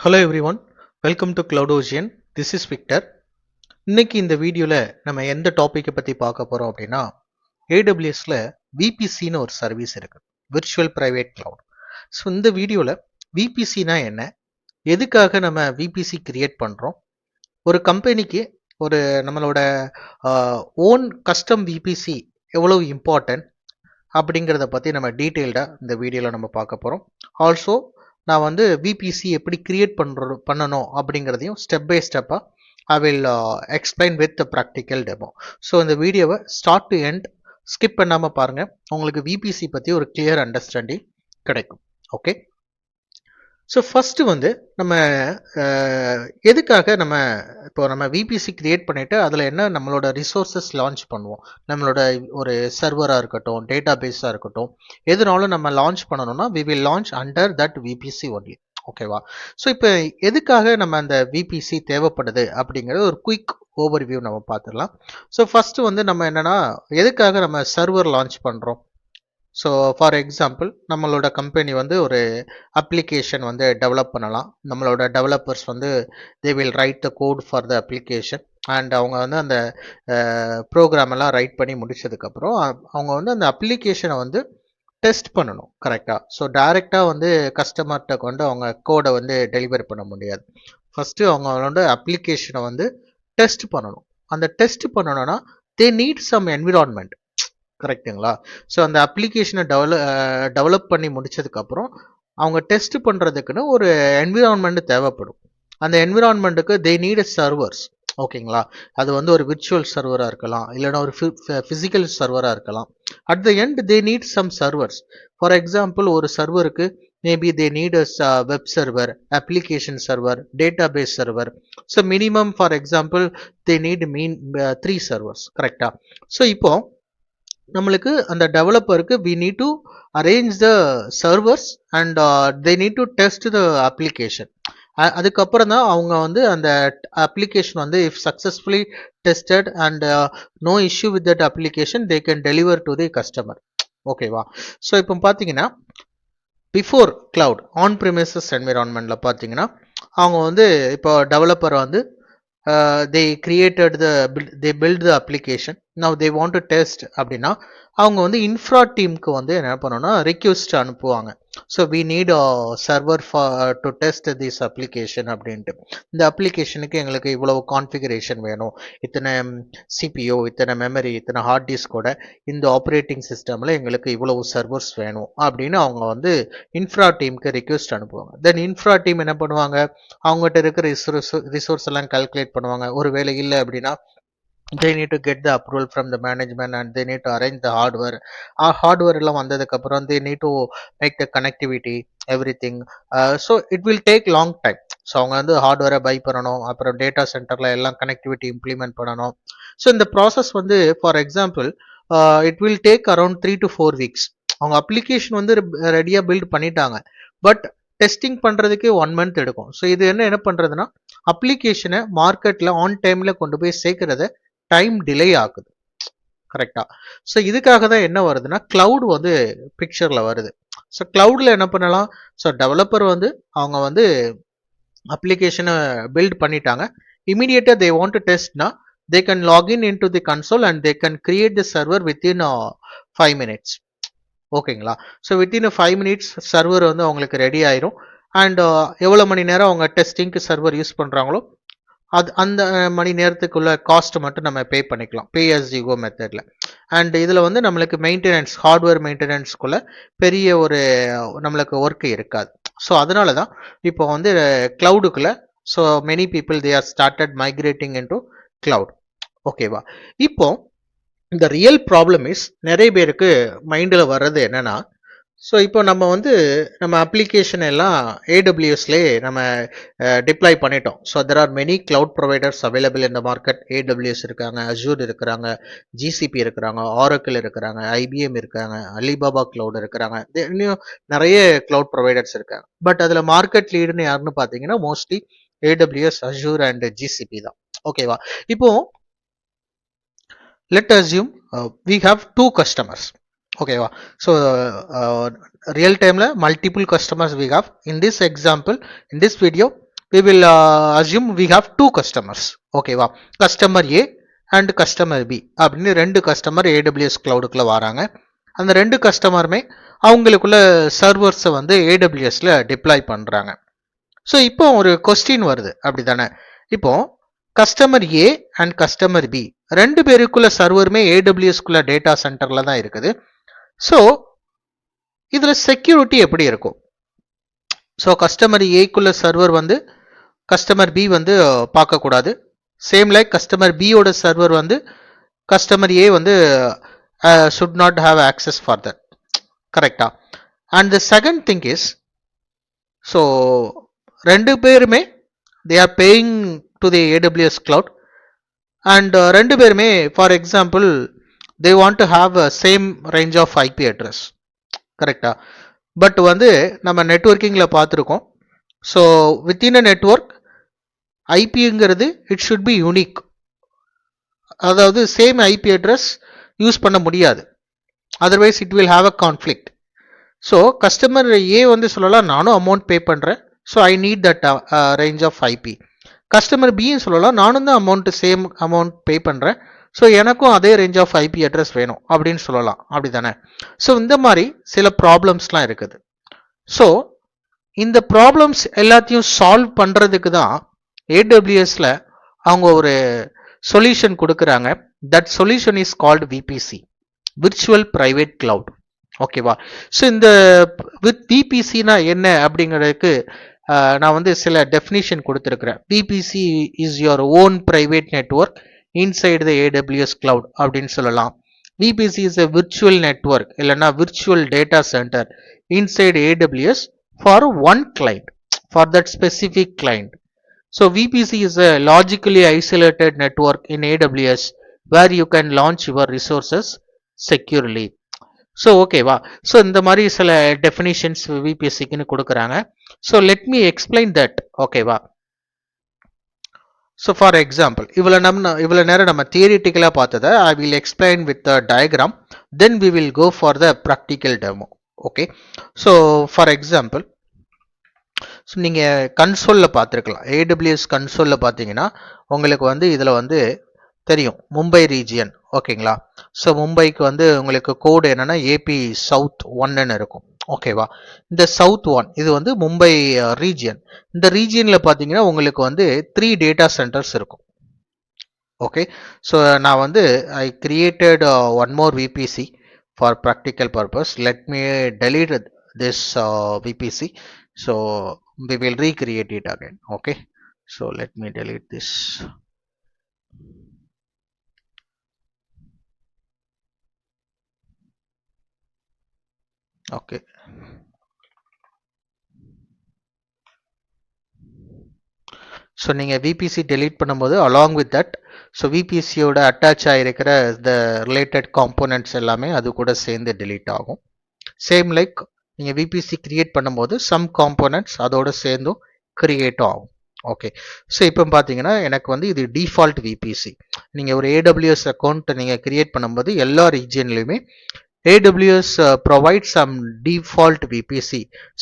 Hello everyone, welcome to Cloud Ocean. This is Victor. இன்னைக்கு இந்த வீடியோல நம்ம எந்த டாபிக்கை பத்தி பார்க்க போறோம் அப்படின்னா AWSல VPCன்னு ஒரு சர்வீஸ் இருக்கு, விர்ச்சுவல் பிரைவேட் கிளவுட். ஸோ இந்த வீடியோல VPCனா என்ன, எதுக்காக நம்ம VPC கிரியேட் பண்றோம், ஒரு கம்பெனிக்கு ஒரு நம்மளோட ஓன் கஸ்டம் VPC எவ்வளவு இம்பார்ட்டன்ட் அப்படிங்கிறத பத்தி நம்ம டீட்டெயில்டா இந்த வீடியோல நம்ம பார்க்க போறோம். ஆல்சோ நான் வந்து VPC எப்படி கிரியேட் பண்ணணும் அப்படிங்கிறதையும் ஸ்டெப் பை ஸ்டெப்பாக ஐ will explain with practical demo. So இந்த வீடியோவை ஸ்டார்ட் டு எண்ட் ஸ்கிப் பண்ணாமல் பாருங்கள், உங்களுக்கு VPC பற்றி ஒரு கிளியர் அண்டர்ஸ்டாண்டிங் கிடைக்கும். ஓகே, ஸோ ஃபஸ்ட்டு வந்து நம்ம எதுக்காக நம்ம இப்போ நம்ம VPC கிரியேட் பண்ணிவிட்டு அதில் என்ன நம்மளோட ரிசோர்ஸஸ் லான்ச் பண்ணுவோம், நம்மளோட ஒரு சர்வராக இருக்கட்டும், டேட்டா பேஸாக இருக்கட்டும், எதுனாலும் நம்ம லான்ச் பண்ணணும்னா we will launch under that VPC only. ஓகேவா? ஸோ இப்போ எதுக்காக நம்ம அந்த VPC தேவைப்படுது அப்படிங்கிறது ஒரு குயிக் ஓவர்வியூ நம்ம பார்த்துடலாம். ஸோ ஃபஸ்ட்டு வந்து நம்ம என்னென்னா எதுக்காக நம்ம சர்வர் லான்ச் பண்ணுறோம். ஸோ ஃபார் எக்ஸாம்பிள் நம்மளோட கம்பெனி வந்து ஒரு அப்ளிகேஷன் வந்து டெவலப் பண்ணலாம். நம்மளோட டெவலப்பர்ஸ் வந்து they will write the code for the application and அவங்க வந்து அந்த ப்ரோக்ராம் எல்லாம் ரைட் பண்ணி முடிச்சதுக்கப்புறம் அவங்க வந்து அந்த அப்ளிகேஷனை வந்து டெஸ்ட் பண்ணணும். கரெக்டாக? ஸோ டைரெக்டாக வந்து கஸ்டமர்கிட்ட கொண்டு அவங்க கோடை வந்து டெலிவரி பண்ண முடியாது. ஃபஸ்ட்டு அவங்களோட அப்ளிகேஷனை வந்து டெஸ்ட் பண்ணணும். அந்த டெஸ்ட் பண்ணணும்னா தே நீட் சம் என்விரான்மெண்ட். கரெக்டுங்களா? ஸோ அந்த அப்ளிகேஷனை டெவலப் பண்ணி முடிச்சதுக்கப்புறம் அவங்க டெஸ்ட் பண்ணுறதுக்குன்னு ஒரு என்விரான்மெண்ட் தேவைப்படும். அந்த என்விரான்மெண்ட்டுக்கு தே நீட் சர்வர்ஸ். ஓகேங்களா? அது வந்து ஒரு விர்ச்சுவல் சர்வராக இருக்கலாம், இல்லைன்னா ஒரு ஃபிசிக்கல் சர்வராக இருக்கலாம். At the end they need some servers. For example ஒரு சர்வருக்கு maybe they need a web server, application server, database server. So minimum for example they need 3 servers. கரெக்டா? ஸோ இப்போ நம்மளுக்கு அந்த டெவலப்பருக்கு we need to arrange the servers and they need to test the application. அதுக்கப்புறம் தான் அவங்க வந்து அந்த application வந்து if successfully tested and no issue with that application they can deliver to the customer. ஓகேவா? ஸோ இப்போ பார்த்தீங்கன்னா பிஃபோர் கிளவுட் ஆன் ப்ரிமிசஸ் என்விரான்மெண்ட்டில் பார்த்தீங்கன்னா அவங்க வந்து இப்போ டெவலப்பர் வந்து they created they build the application. Now they want to test அப்படின்னா அவங்க வந்து இன்ஃப்ரா டீமுக்கு வந்து என்ன பண்ணணும்னா ரிக்வெஸ்ட் அனுப்புவாங்க. So we need server to test this application அப்படின்ட்டு. இந்த அப்ளிகேஷனுக்கு எங்களுக்கு இவ்வளவு கான்ஃபிகரேஷன் வேணும், இத்தனை CPU, இத்தனை மெமரி, இத்தனை ஹார்ட் டிஸ்கோட இந்த ஆப்ரேட்டிங் சிஸ்டமில் எங்களுக்கு இவ்வளவு சர்வர்ஸ் வேணும் அப்படின்னு அவங்க வந்து இன்ஃப்ரா டீமுக்கு ரிக்வெஸ்ட் அனுப்புவாங்க. தென் இன்ஃப்ரா டீம் என்ன பண்ணுவாங்க, அவங்ககிட்ட இருக்கிற ரிசோர்ஸ் எல்லாம் கால்குலேட் பண்ணுவாங்க. ஒரு வேலை இல்லை அப்படின்னா they need to get the approval from the management and they need to arrange the hardware. Hardware எல்லாம் வந்ததுக்கு அப்புறம் they need to make the connectivity everything. So it will take long time. So அவங்க வந்து ஹார்ட்வேரை by பண்ணணும், அப்புறம் data சென்டரில் எல்லாம் connectivity implement பண்ணணும். ஸோ இந்த ப்ராசஸ் வந்து for example it will take around 3 to 4 weeks. அவங்க அப்ளிகேஷன் வந்து ரெடியாக பில்ட் பண்ணிட்டாங்க, பட் டெஸ்டிங் பண்ணுறதுக்கு 1 month எடுக்கும். ஸோ இது என்ன பண்ணுறதுன்னா அப்ளிகேஷனை மார்க்கெட்டில் ஆன் டைமில் கொண்டு போய் சேர்க்கறத டைம் டிலே ஆகுது. கரெக்டா? ஸோ இதுக்காக தான் என்ன வருதுன்னா கிளவுட் வந்து பிக்சர்ல வருது. ஸோ கிளவுட்ல என்ன பண்ணலாம், ஸோ டெவலப்பர் வந்து அவங்க வந்து அப்ளிகேஷனை பில்ட் பண்ணிட்டாங்க, இமீடியட்டா தே வாண்ட் டு டெஸ்ட்னா they can login in to the console and they can create the server within 5 minutes. ஓகேங்களா? ஸோ வித்தின் 5 minutes சர்வர் வந்து அவங்களுக்கு ரெடி ஆயிரும். அண்ட் எவ்வளோ மணி நேரம் அவங்க டெஸ்டிங்க்கு சர்வர் யூஸ் பண்ணுறாங்களோ அது அந்த மணி நேரத்துக்குள்ள காஸ்ட் மட்டும் நம்ம பே பண்ணிக்கலாம், பே as you go மெத்தடில். அண்ட் இதில் வந்து நம்மளுக்கு மெயின்டெனன்ஸ், ஹார்ட்வேர் மெயின்டெனன்ஸ்குள்ள பெரிய ஒரு நம்மளுக்கு ஒர்க் இருக்காது. ஸோ அதனால தான் இப்போ வந்து கிளவுடுக்குள்ள so many people they are started migrating into cloud. ஓகேவா? இப்போ இந்த ரியல் ப்ராப்ளம் இஸ் நிறைய பேருக்கு மைண்டில் வர்றது என்னன்னா, ஸோ இப்போ நம்ம வந்து நம்ம அப்ளிகேஷன் எல்லாம் AWSலேயே நம்ம டிப்ளாய் பண்ணிட்டோம். So there are many cloud providers available in the market. AWS இருக்காங்க, Azure இருக்கிறாங்க, GCP இருக்கிறாங்க, Oracle இருக்கிறாங்க, IBM இருக்காங்க, அலிபாபா கிளவுட் இருக்கிறாங்க, இன்னும் நிறைய கிளவுட் ப்ரொவைடர்ஸ் இருக்காங்க. பட் அதில் மார்க்கெட் லீடுன்னு யாருன்னு பார்த்தீங்கன்னா mostly AWS, Azure and GCP தான். ஓகேவா? இப்போ let assume we have 2 customers. ஓகேவா? ஸோ ரியல் டைமில் multiple customers we have. In this example, in this video, we will assume we have two customers. ஓகேவா, customer A and customer B அப்படின்னு ரெண்டு customer AWS கிளவுடுக்குள்ள வராங்க. அந்த ரெண்டு கஸ்டமருமே அவங்களுக்குள்ள சர்வர்ஸை வந்து ஏடபிள்யூஎஸ்ல டிப்ளாய் பண்றாங்க. ஸோ இப்போ ஒரு கொஸ்டின் வருது அப்படிதானே. இப்போ customer A and customer B ரெண்டு பேருக்குள்ள சர்வருமே ஏடபிள்யூஎஸ்குள்ள டேட்டா சென்டர்ல தான் இருக்குது. ஸோ இதுல செக்யூரிட்டி எப்படி இருக்கும்? ஸோ கஸ்டமர் ஏக்குள்ள சர்வர் வந்து கஸ்டமர் பி வந்து பார்க்கக்கூடாது. சேம் லைக் கஸ்டமர் பியோட சர்வர் வந்து கஸ்டமர் ஏ வந்து should not have access for that. கரெக்டா? And the second thing is, so ரெண்டு பேருமே they are paying to the AWS cloud and ரெண்டு பேருமே for example they want to have same range of IP address. கரெக்டா? But வந்து நம்ம நெட்வொர்க்கிங்கில் பார்த்துருக்கோம். ஸோ வித்தின் அ நெட்வொர்க் ஐபிங்கிறது இட் ஷுட் பி யூனிக். அதாவது சேம் ஐபி அட்ரஸ் யூஸ் பண்ண முடியாது, otherwise it will have a conflict. So customer A வந்து சொல்லலாம் நானும் அமௌண்ட் பே பண்ணுறேன், so I need that range of IP. Customer பின்னு சொல்லலாம் நானும் தான் அமௌண்ட் சேம் அமௌண்ட் பே பண்ணுறேன், ஸோ எனக்கும் அதே ரேஞ்ச் ஆஃப் ஐபி அட்ரஸ் வேணும் அப்படின்னு சொல்லலாம். அப்படி தானே? ஸோ இந்த மாதிரி சில ப்ராப்ளம்ஸ்லாம் இருக்குது. ஸோ இந்த ப்ராப்ளம்ஸ் எல்லாத்தையும் சால்வ் பண்ணுறதுக்கு தான் ஏடபிள்யூஎஸ்ல அவங்க ஒரு சொல்யூஷன் கொடுக்குறாங்க. That solution is called VPC, virtual private cloud. ஓகேவா? ஸோ இந்த வித் விபிசினா என்ன அப்படிங்கிறதுக்கு நான் வந்து சில டெஃபினிஷன் கொடுத்துருக்கிறேன். VPC is your own private network inside the AWS cloud அப்படின்னு சொல்லலாம். VPC is a virtual network இல்லைன்னா virtual data center inside AWS for one client, for that specific client. So VPC is a logically isolated network in AWS where you can launch your resources securely. So ஓகேவா? So இந்த மாதிரி சில definitions விபிஎஸ்சிக்குன்னு கொடுக்குறாங்க. So let me explain that. ஓகேவா? So for example இவ்வளோ நேரம் நம்ம தியரிட்டிக்கலாக பார்த்ததை I will explain with diagram, then we will go for the practical demo. Okay, so for example, so நீங்கள் கன்சோலில் பார்த்துருக்கலாம். ஏடபிள்யூஎஸ் கன்சோலில் பார்த்தீங்கன்னா உங்களுக்கு வந்து இதில் வந்து தெரியும் மும்பை ரீஜியன். ஓகேங்களா? ஸோ மும்பைக்கு வந்து உங்களுக்கு கோடு என்னென்னா ஏபி சவுத் 1ன்னு இருக்கும். ஓகேவா? இந்த சவுத் 1 இது வந்து மும்பை ரீஜியன். இந்த ரீஜியனில் பார்த்தீங்கன்னா உங்களுக்கு வந்து 3 டேட்டா சென்டர்ஸ் இருக்கும். ஓகே, ஸோ நான் வந்து I created one more VBC for practical purpose. Let me delete this VBC. So we will recreate it again. Okay, so let me delete this. Okay, so நீங்க VPC delete பண்ணும்போது along with that, so VPC யோட attach ஆயிருக்கிற the related components எல்லாமே அது கூட சேர்ந்து delete ஆகும். Same like நீங்க VPC create பண்ணும்போது சம் காம்போனன்ட்ஸ் அதோட சேர்ந்தும் கிரியேட் ஆகும். ஓகே, ஸோ இப்போ பார்த்தீங்கன்னா எனக்கு வந்து இது டிஃபால்ட் விபிசி. நீங்கள் ஒரு ஏடபிள்யூஎஸ் அக்கௌண்ட் நீங்கள் கிரியேட் பண்ணும்போது எல்லா ரீஜியன்லையுமே AWS provides some default VPC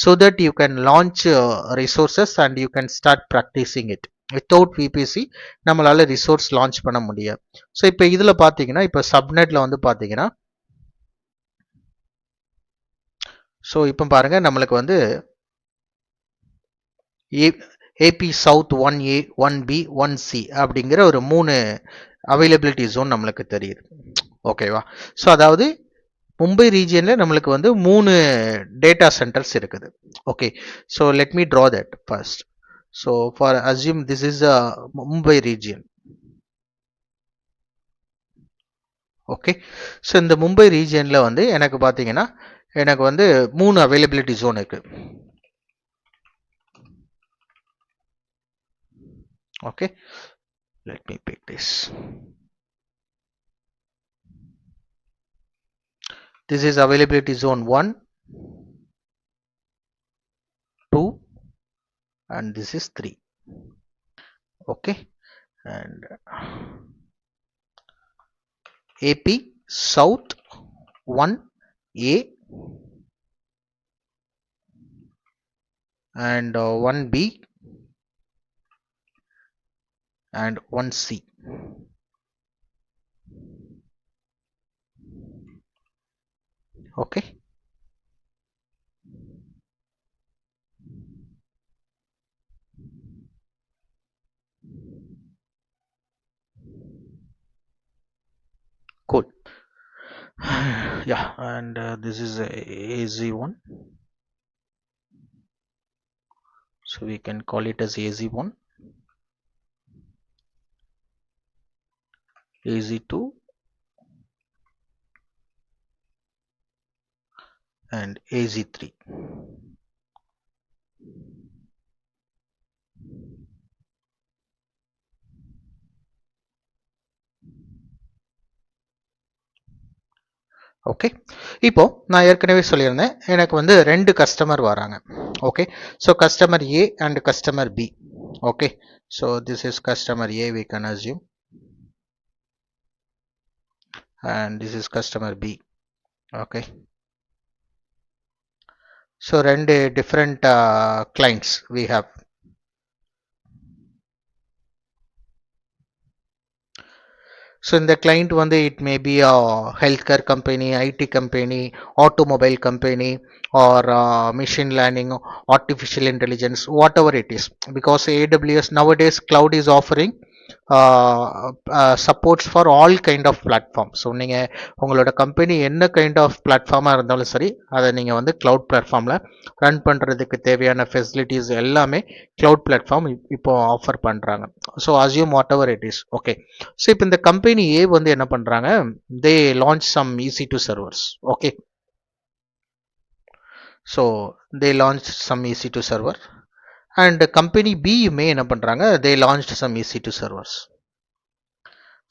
so that you can launch resources and you can start practicing it. Without VPC நம்மளால ரிசோர்ஸ் லான்ச் பண்ண முடியாது. ஸோ இப்போ இதில் பார்த்தீங்கன்னா இப்போ சப்நெட்டில் வந்து பார்த்தீங்கன்னா, ஸோ இப்போ பாருங்க நம்மளுக்கு வந்து AB south 1A 1B 1C அப்படிங்கிற ஒரு 3 அவைலபிலிட்டி ஜோன் நம்மளுக்கு தெரியுது. ஓகேவா? ஸோ அதாவது மும்பை ரீஜியனில் நம்மளுக்கு வந்து 3 டேட்டா சென்டர்ஸ் இருக்குது. Okay, so let me draw that first. So for assume this is a Mumbai region. Okay, so இந்த மும்பை ரீஜியனில் வந்து எனக்கு பார்த்தீங்கன்னா எனக்கு வந்து 3 அவைலபிலிட்டி ஜோன் இருக்கு. Okay, let me pick this. This is availability zone 1, 2 and this is 3. Okay, and AP South 1A and 1B and 1C. Okay. Cool. Yeah, and this is a AZ1, so we can call it as AZ1, AZ2, and AZ3. Okay, இப்போ நான் ஏற்கனவே சொல்லியிருந்தேன் எனக்கு வந்து ரெண்டு customer வராங்க. Okay, so customer A and customer B. Okay, so this is customer A, we can assume, and this is customer B. Okay, so ரெண்டு different clients we have. So in the client வந்து it may be a healthcare company, IT company, automobile company, or machine learning, artificial intelligence, whatever it is. Because AWS nowadays cloud is offering supports for all kind of platform. So நீங்கள் உங்களோட company என்ன kind of பிளாட்ஃபார்மாக இருந்தாலும் சரி, அதை நீங்கள் வந்து cloud பிளாட்ஃபார்மில் run பண்ணுறதுக்கு தேவையான ஃபெசிலிட்டிஸ் எல்லாமே க்ளவுட் பிளாட்ஃபார்ம் இப்போ ஆஃபர் பண்ணுறாங்க. So assume whatever it is. Okay, so இப்போ இந்த கம்பெனி ஏ வந்து என்ன பண்ணுறாங்க, they launch some EC2 servers. Okay, so they launch some EC2 server, and company பியுமே என்ன பண்ணுறாங்க, they launch some EC2 servers.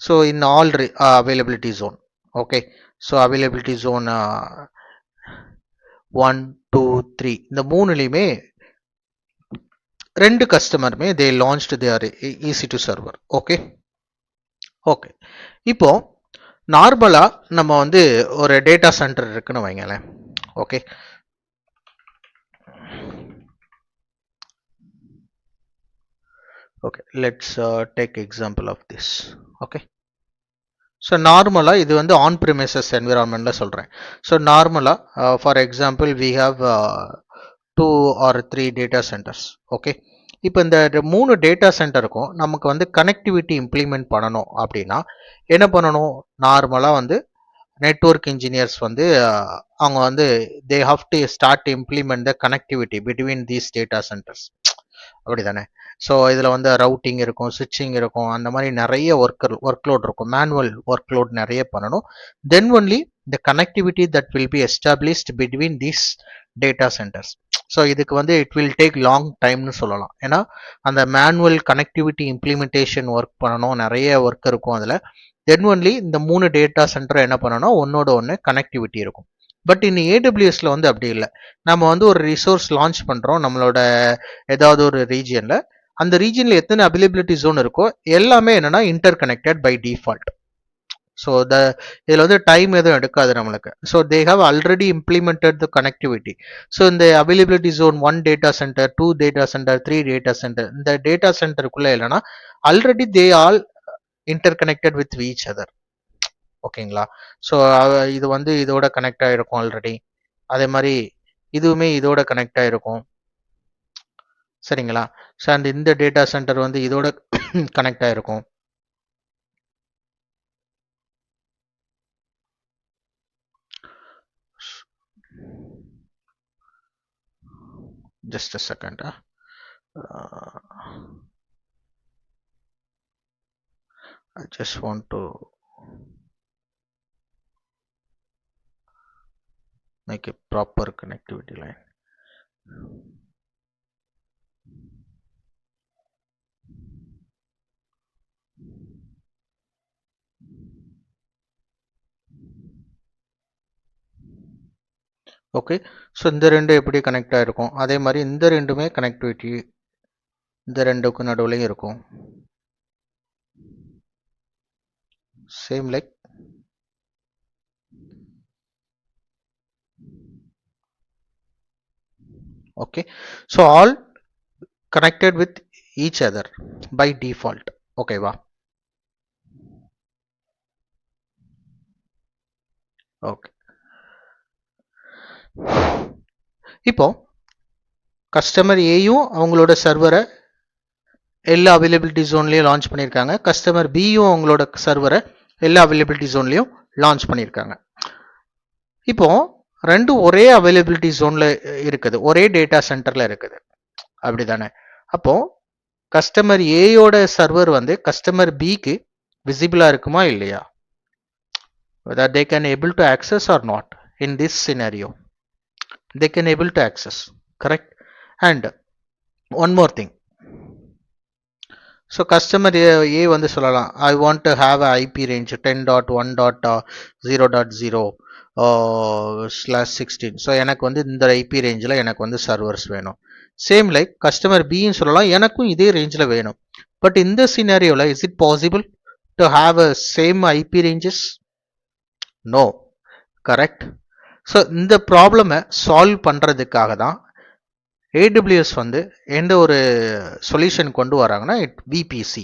So in all availability zone. Okay, so availability zone 1, 2, 3 இந்த மூணுலையுமே ரெண்டு கஸ்டமருமே they launched their EC2 server. Okay, okay, இப்போ நார்மலா நம்ம வந்து ஒரு டேட்டா சென்டர் இருக்குன்னு வைங்களேன். Okay, okay, let's take example of this. Okay, so நார்மலா இது வந்து ஆன் ப்ரிமிசஸ் என்விரான்மெண்ட்ல சொல்றேன். ஸோ நார்மலா for example we have 2 or 3 data centers. Okay, இப்போ இந்த 3 டேட்டா சென்டருக்கும் நமக்கு வந்து கனெக்டிவிட்டி இம்ப்ளிமெண்ட் பண்ணணும் அப்படின்னா என்ன பண்ணணும், நார்மலா வந்து நெட்வொர்க் இன்ஜினியர்ஸ் வந்து அவங்க வந்து they have to start implement the connectivity between these data centres. அப்படிதானே? ஸோ இதில் வந்து ரவுட்டிங் இருக்கும், ஸ்விட்சிங் இருக்கும், அந்த மாதிரி நிறைய ஒர்க்லோட் இருக்கும், மேனுவல் ஒர்க்லோட் நிறைய பண்ணணும். Then only the connectivity that will be established between these data centres. So இதுக்கு வந்து இட் வில் டேக் லாங் டைம்னு சொல்லலாம். ஏன்னா அந்த மேனுவல் கனெக்டிவிட்டி இம்ப்ளிமெண்டேஷன் ஒர்க் பண்ணணும், நிறைய ஒர்க் இருக்கும் அதில். தென் ஒன்லி இந்த 3 டேட்டா சென்டர் என்ன பண்ணணும், ஒன்னோட ஒன்று கனெக்டிவிட்டி இருக்கும். பட் இந்த ஏடபிள்யூஎஸ்ல வந்து அப்படி இல்லை. நம்ம வந்து ஒரு ரிசோர்ஸ் லான்ச் பண்றோம் நம்மளோட ஏதாவது ஒரு ரீஜியன்ல, அந்த ரீஜியன்ல எத்தனை அவைலபிலிட்டி ஜோன் இருக்கோ எல்லாமே என்னன்னா interconnected by default. So இதில் வந்து டைம் எதுவும் எடுக்காது நம்மளுக்கு. So they have already implemented the connectivity. So இந்த availability zone 1 data center, 2 data center, 3 data center, இந்த டேட்டா சென்டருக்குள்ள இல்லைன்னா already they all interconnected with each other. ஓகேங்களா? ஸோ இது வந்து இதோட கனெக்ட் ஆகிருக்கும் ஆல்ரெடி. அதே மாதிரி இதுவுமே இதோட கனெக்ட் ஆகிருக்கும். சரிங்களா? ஸோ அந்த இந்த டேட்டா சென்டர் வந்து இதோட கனெக்ட் ஆகிருக்கும். Just a second. I just want to make a proper connectivity line. Okay, so இந்த ரெண்டு எப்படி கனெக்ட் ஆகிருக்கும், அதே மாதிரி இந்த ரெண்டுமே கனெக்டிவிட்டி இந்த ரெண்டுக்கும் நடுவுலையும் இருக்கும். Same like okay, so all connected with each other by default. ஓகேவா? ஓகே. இப்போ கஸ்டமர் ஏயும் அவங்களோட சர்வரை எல்லா அவைலபிலிட்டி ஜோன்லையும் லான்ச் பண்ணியிருக்காங்க. கஸ்டமர் பியும் அவங்களோட சர்வரை எல்லா அவைலபிலிட்டி ஜோன்லையும் லான்ச் பண்ணியிருக்காங்க. இப்போ ரெண்டும் ஒரே அவைலபிலிட்டி ஜோன்ல இருக்குது, ஒரே டேட்டா சென்டர்ல இருக்குது, அப்படிதானே? அப்போ கஸ்டமர் ஏயோட சர்வர் வந்து கஸ்டமர் பிக்கு விசிபிளா இருக்குமா இல்லையா? whether they can able to access or not. In this scenario they can able to access, correct? And one more thing, so customer A வந்து சொல்லலாம், I want to have a IP range 10.1.0.0/16. so எனக்கு வந்து இந்த IP ரேஞ்சில் எனக்கு வந்து servers வேணும். Same like customer பின்னு சொல்லலாம், எனக்கும் இதே ரேஞ்சில் வேணும். பட் இந்த சினாரியோவில் is it possible to have a same IP ranges? No, correct? So இந்த ப்ராப்ளமை சால்வ் பண்ணுறதுக்காக தான் AWS வந்து எந்த ஒரு சொல்யூஷன் கொண்டு வராங்கன்னா விபிசி.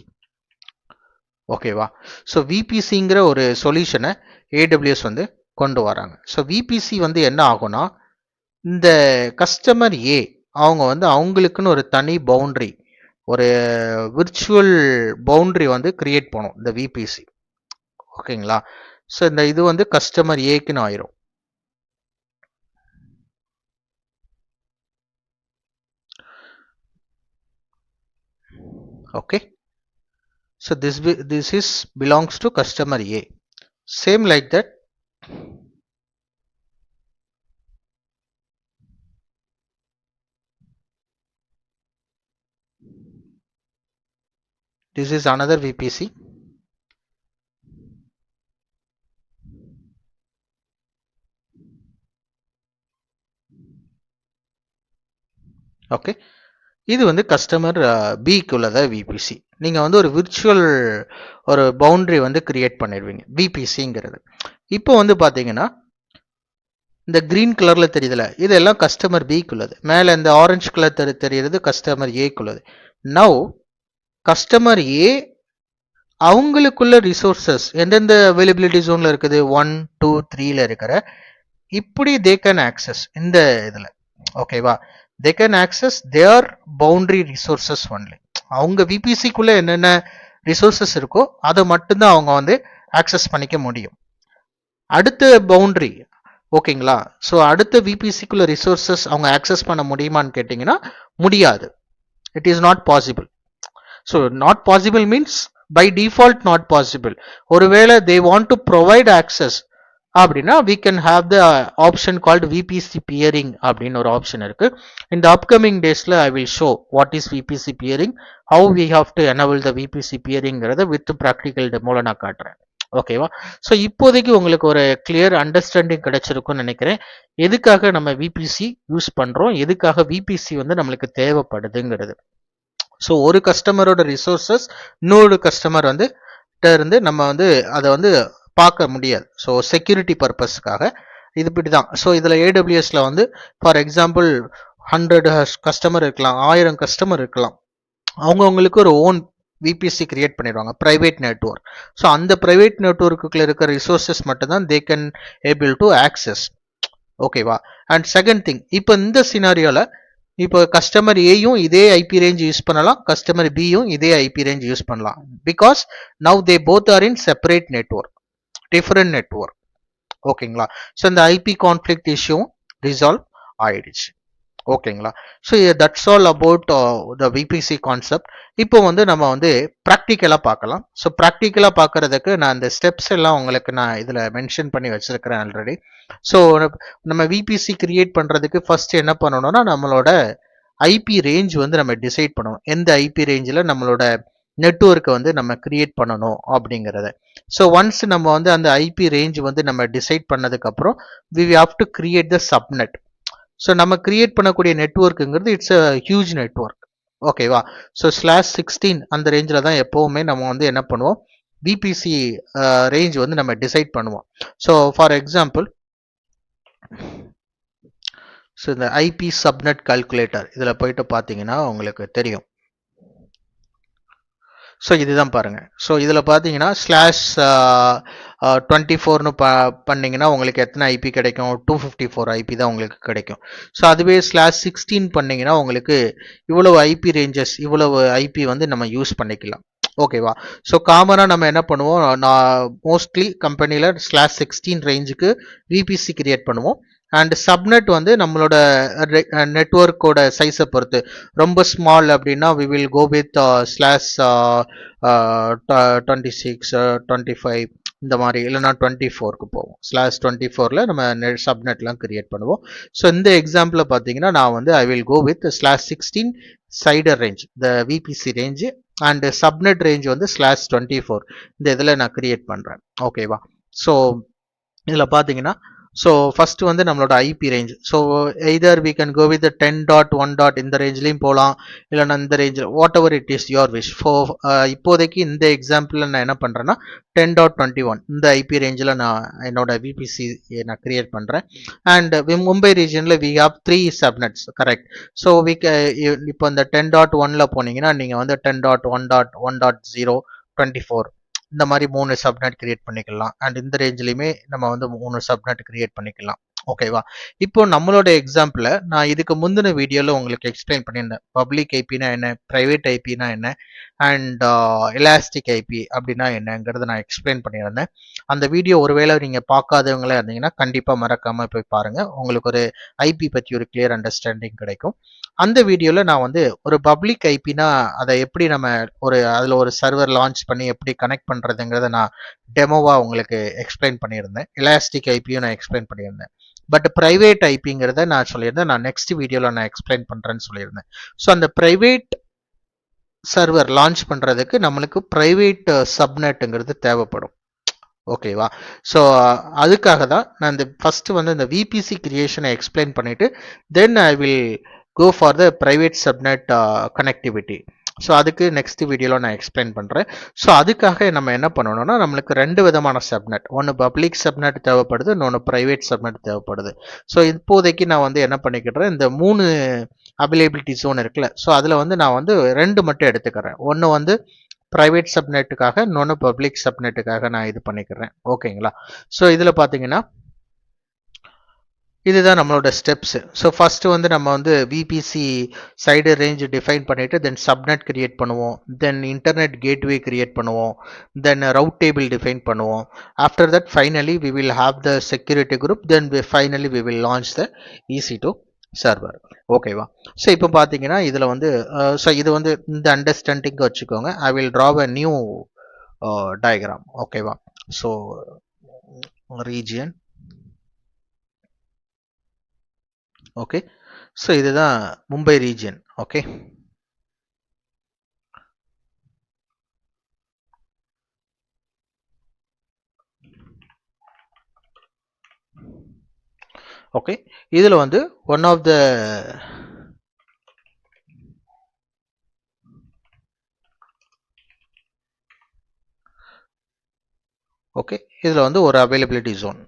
ஓகேவா? ஸோ விபிசிங்கிற ஒரு சொல்யூஷனை AWS வந்து கொண்டு வராங்க. ஸோ விபிசி வந்து என்ன ஆகும்னா, இந்த கஸ்டமர் ஏ அவங்க வந்து அவங்களுக்குன்னு ஒரு தனி பவுண்ட்ரி, ஒரு விர்ச்சுவல் பவுண்ட்ரி வந்து கிரியேட் பண்ணும் இந்த விபிசி. ஓகேங்களா? ஸோ இந்த இது வந்து கஸ்டமர் ஏக்குன்னு ஆயிரும். Okay, so this is belongs to customer A. Same like that, this is another VPC. Okay, இது வந்து கஸ்டமர் பிக்கு உள்ளத விபிசி. நீங்கள் வந்து ஒரு விர்ச்சுவல் ஒரு பவுண்டரி வந்து கிரியேட் பண்ணிடுவீங்க விபிசிங்கிறது. இப்போ வந்து பார்த்தீங்கன்னா இந்த கிரீன் கலரில் தெரியுதுல, இதெல்லாம் கஸ்டமர் பிக்கு உள்ளது. மேலே இந்த ஆரஞ்சு கலர் தெரியுறது கஸ்டமர் ஏக்கு உள்ளது. நவ் கஸ்டமர் ஏ அவங்களுக்குள்ள ரிசோர்சஸ் எந்தெந்த அவைலபிலிட்டி ஜோனில் இருக்குது, 1, 2, 3ல இருக்கிற இப்படி தே கேன் ஆக்சஸ் இந்த இதில். ஓகேவா? they can access their boundary resources only. அவங்க விபிசிக்குள்ள என்னென்ன ரிசோர்சஸ் இருக்கோ அதை மட்டும்தான் அவங்க வந்து ஆக்சஸ் பண்ணிக்க முடியும். அடுத்த பவுண்டரி, ஓகேங்களா? ஸோ அடுத்த விபிசிக்குள்ள ரிசோர்சஸ் அவங்க ஆக்சஸ் பண்ண முடியுமான்னு கேட்டிங்கன்னா முடியாது. It is not possible. So not possible means by default not possible. ஒருவேளை they want to provide access அப்படின்னா we can have the option called VPC peering அப்படின்னு ஒரு ஆப்ஷன் இருக்கு. இந்த அப்கமிங் டேஸ்ல I will show what is VPC peering, how we have to enable the VPC peeringங்கிறத with practical டெமோல நான் காட்டுறேன். ஓகேவா? ஸோ இப்போதைக்கு உங்களுக்கு ஒரு கிளியர் அண்டர்ஸ்டாண்டிங் கிடைச்சிருக்கும்னு நினைக்கிறேன், எதுக்காக நம்ம விபிசி யூஸ் பண்றோம், எதுக்காக விபிசி வந்து நம்மளுக்கு தேவைப்படுதுங்கிறது. ஸோ ஒரு கஸ்டமரோட ரிசோர்சஸ் இன்னொரு கஸ்டமர் வந்து இருந்து நம்ம வந்து அதை வந்து பார்க்க முடியாது. ஸோ செக்யூரிட்டி பர்பஸ்க்காக இது இப்படி தான். ஸோ இதில் ஏடபிள்யூஎஸ்ல வந்து ஃபார் எக்ஸாம்பிள் 100 கஸ்டமர் இருக்கலாம், 1000 கஸ்டமர் இருக்கலாம். அவங்கவுங்களுக்கு ஒரு ஓன் விபிசி கிரியேட் பண்ணிடுவாங்க, பிரைவேட் நெட்வொர்க். ஸோ அந்த பிரைவேட் நெட்வொர்க்குள்ள இருக்கிற ரிசோர்சஸ் மட்டும்தான் they can able to access. ஓகேவா? அண்ட் செகண்ட் திங், இப்போ இந்த சினாரியோவில் இப்போ கஸ்டமர் ஏயும் இதே ஐபி ரேஞ்ச் யூஸ் பண்ணலாம், கஸ்டமர் பியும் இதே ஐபி ரேஞ்ச் யூஸ் பண்ணலாம். Because now they both are in separate network, different network. ஓகேங்களா? ஸோ இந்த ஐபி கான்ஃப்ளிக்ட் இஷ்யூ ரிசால்வ் ஆயிடுச்சு. ஓகேங்களா? So that's all about the VBC concept. இப்போ வந்து நம்ம வந்து ப்ராக்டிக்கலாக பார்க்கலாம். ஸோ ப்ராக்டிக்கலாக பார்க்கறதுக்கு நான் இந்த ஸ்டெப்ஸ் எல்லாம் உங்களுக்கு நான் இதில் மென்ஷன் பண்ணி வச்சிருக்கிறேன் ஆல்ரெடி. ஸோ நம்ம விபிசி கிரியேட் பண்ணுறதுக்கு ஃபர்ஸ்ட் என்ன பண்ணணும்னா நம்மளோட ஐபி ரேஞ்ச் வந்து நம்ம டிசைட் பண்ணணும், எந்த ஐபி ரேஞ்சில் நம்மளோட நெட்வொர்க்கை வந்து நம்ம கிரியேட் பண்ணணும் அப்படிங்கிறத. ஸோ ஒன்ஸ் நம்ம வந்து அந்த ஐபி ரேஞ்ச் வந்து நம்ம டிசைட் பண்ணதுக்கப்புறம் we have to create the subnet. So நம்ம கிரியேட் பண்ணக்கூடிய நெட்வொர்க்குங்கிறது இட்ஸ் அ ஹியூஜ் நெட்வொர்க். ஓகேவா? ஸோ /16 அந்த ரேஞ்சில் தான் எப்போவுமே நம்ம வந்து என்ன பண்ணுவோம், விபிசி ரேஞ்ச் வந்து நம்ம டிசைட் பண்ணுவோம். ஸோ ஃபார் எக்ஸாம்பிள் ஸோ இந்த ஐபி சப்நெட் கால்குலேட்டர் இதில் போயிட்டு பார்த்தீங்கன்னா உங்களுக்கு தெரியும். ஸோ இதுதான் பாருங்க. ஸோ இதில் பார்த்தீங்கன்னா ஸ்லாஷ் 24னு பண்ணிங்கன்னா உங்களுக்கு எத்தனை ஐபி கிடைக்கும்? 254 ஐபி தான் உங்களுக்கு கிடைக்கும். ஸோ அதுவே ஸ்லாஷ் 16 பண்ணிங்கன்னா உங்களுக்கு இவ்வளவு ஐபி ரேஞ்சஸ், இவ்வளவு ஐபி வந்து நம்ம யூஸ் பண்ணிக்கலாம். ஓகேவா? ஸோ காமனாக நம்ம என்ன பண்ணுவோம், நான் மோஸ்ட்லி கம்பெனியில் ஸ்லாஷ் 16 ரேஞ்சுக்கு விபிசி கிரியேட் பண்ணுவோம். அண்ட் சப்நெட் வந்து நம்மளோட நெட்ஒர்க்கோட சைஸை பொறுத்து, ரொம்ப ஸ்மால் அப்படின்னா we will go with slash 26 25 இந்த மாதிரி, இல்லைனா 24க்கு போவோம். ஸ்லாஷ் 24ல் நம்ம சப்நெட்லாம் கிரியேட் பண்ணுவோம். ஸோ இந்த எக்ஸாம்பிளில் பார்த்தீங்கன்னா நான் வந்து I will go with slash 16 CIDR range, இந்த VPC range, and subnet range வந்து ஸ்லாஷ் 24 இந்த இதில் நான் கிரியேட் பண்ணுறேன். ஓகேவா? ஸோ இதில் பார்த்தீங்கன்னா ஸோ ஃபர்ஸ்ட் வந்து நம்மளோட IP range. So either we can go with 10.1. இந்த ரேஞ்ச்லையும் போகலாம், இல்லைனா இந்த ரேஞ்சில், whatever it is your wish. இப்போதைக்கு இந்த எக்ஸாம்பிளில் நான் என்ன பண்ணுறேன்னா 10.21 இந்த ஐபி ரேஞ்சில் நான் என்னோட விபிசி நான் கிரியேட் பண்ணுறேன். அண்ட் மும்பை ரீஜனில் we have 3 subnets, correct. So இப்போ இந்த 10.1ல் போனீங்கன்னா நீங்கள் வந்து 10.1.1.0 24 இந்த மாதிரி 3 சப்நெட் கிரியேட் பண்ணிக்கலாம். அண்ட் இந்த ரேஞ்சிலையுமே நம்ம வந்து 3 சப்நெட் கிரியேட் பண்ணிக்கலாம். ஓகேவா? இப்போ நம்மளோட எக்ஸாம்பிள் நான் இதுக்கு முந்தின வீடியோல உங்களுக்கு எக்ஸ்பிளைன் பண்ணியிருந்தேன். பப்ளிக் ஐபினா என்ன, பிரைவேட் ஐபினா என்ன, அண்ட் எலாஸ்டிக் ஐபி அப்படின்னா என்னங்கிறத நான் எக்ஸ்பிளைன் பண்ணியிருந்தேன். அந்த வீடியோ ஒருவேளை நீங்க பார்க்காதவங்களா இருந்தீங்கன்னா கண்டிப்பா மறக்காம போய் பாருங்க. உங்களுக்கு ஒரு ஐபி பற்றி ஒரு கிளியர் அண்டர்ஸ்டாண்டிங் கிடைக்கும். அந்த வீடியோல நான் வந்து ஒரு பப்ளிக் ஐபினா அதை எப்படி நம்ம அதுல ஒரு சர்வர் லான்ச் பண்ணி எப்படி கனெக்ட் பண்றதுங்கிறத நான் டெமோவா உங்களுக்கு எக்ஸ்பிளைன் பண்ணியிருந்தேன். எலாஸ்டிக் ஐபியும் நான் எக்ஸ்பிளைன் பண்ணியிருந்தேன். பட் பிரைவேட் ஐபிங்கிறத நான் சொல்லியிருந்தேன், நான் நெக்ஸ்ட் வீடியோல நான் எக்ஸ்பிளைன் பண்றேன்னு சொல்லியிருந்தேன். ஸோ அந்த பிரைவேட் சர்வர் லான்ச் பண்றதுக்கு நம்மளுக்கு பிரைவேட் சப்நெட்டுங்கிறது தேவைப்படும். ஓகேவா? ஸோ அதுக்காக தான் நான் இந்த ஃபர்ஸ்ட் வந்து இந்த விபிசி கிரியேஷனை எக்ஸ்பிளைன் பண்ணிட்டு then I will go for the private subnet connectivity. So அதுக்கு நெக்ஸ்ட் வீடியோவில் நான் எக்ஸ்பிளைன் பண்ணுறேன். ஸோ அதுக்காக நம்ம என்ன பண்ணணும்னா நம்மளுக்கு 2 விதமான சப்நெட், ஒன்று பப்ளிக் சப்நெட் தேவைப்படுது, இன்னொன்று ப்ரைவேட் சப்நெட் தேவைப்படுது. ஸோ இப்போதைக்கு நான் வந்து என்ன பண்ணிக்கிறேன், இந்த 3 அவைலபிலிட்டி ஜோன் இருக்குல்ல, ஸோ அதில் வந்து நான் வந்து 2 மட்டும் எடுத்துக்கிறேன். ஒன்று வந்து ப்ரைவேட் சப்நெட்டுக்காக, இன்னொன்று பப்ளிக் சப்நெட்டுக்காக நான் இது பண்ணிக்கிறேன். ஓகேங்களா? ஸோ இதில் பார்த்தீங்கன்னா இதுதான் நம்மளோட ஸ்டெப்ஸ். ஸோ ஃபர்ஸ்ட் வந்து நம்ம வந்து விபிசி சைடு ரேஞ்ச் டிஃபைன் பண்ணிட்டு தென் சப்நெட் கிரியேட் பண்ணுவோம், தென் இன்டர்நெட் கேட்வே கிரியேட் பண்ணுவோம், தென் ரவுட் டேபிள் டிஃபைன் பண்ணுவோம். After that finally we will have the security group, then finally we will launch the EC2 server. ஓகேவா? So இப்போ பார்த்தீங்கன்னா இதில் வந்து so இது வந்து இந்த அண்டர்ஸ்டாண்டிங்க்கு வச்சுக்கோங்க. I will draw a new diagram. ஓகேவா? So region, okay. ஸோ இதுதான் மும்பை ரீஜியன். Okay, okay. இதில் வந்து ஒன் ஆஃப் த ஓகே, இதில் வந்து ஒரு availability zone.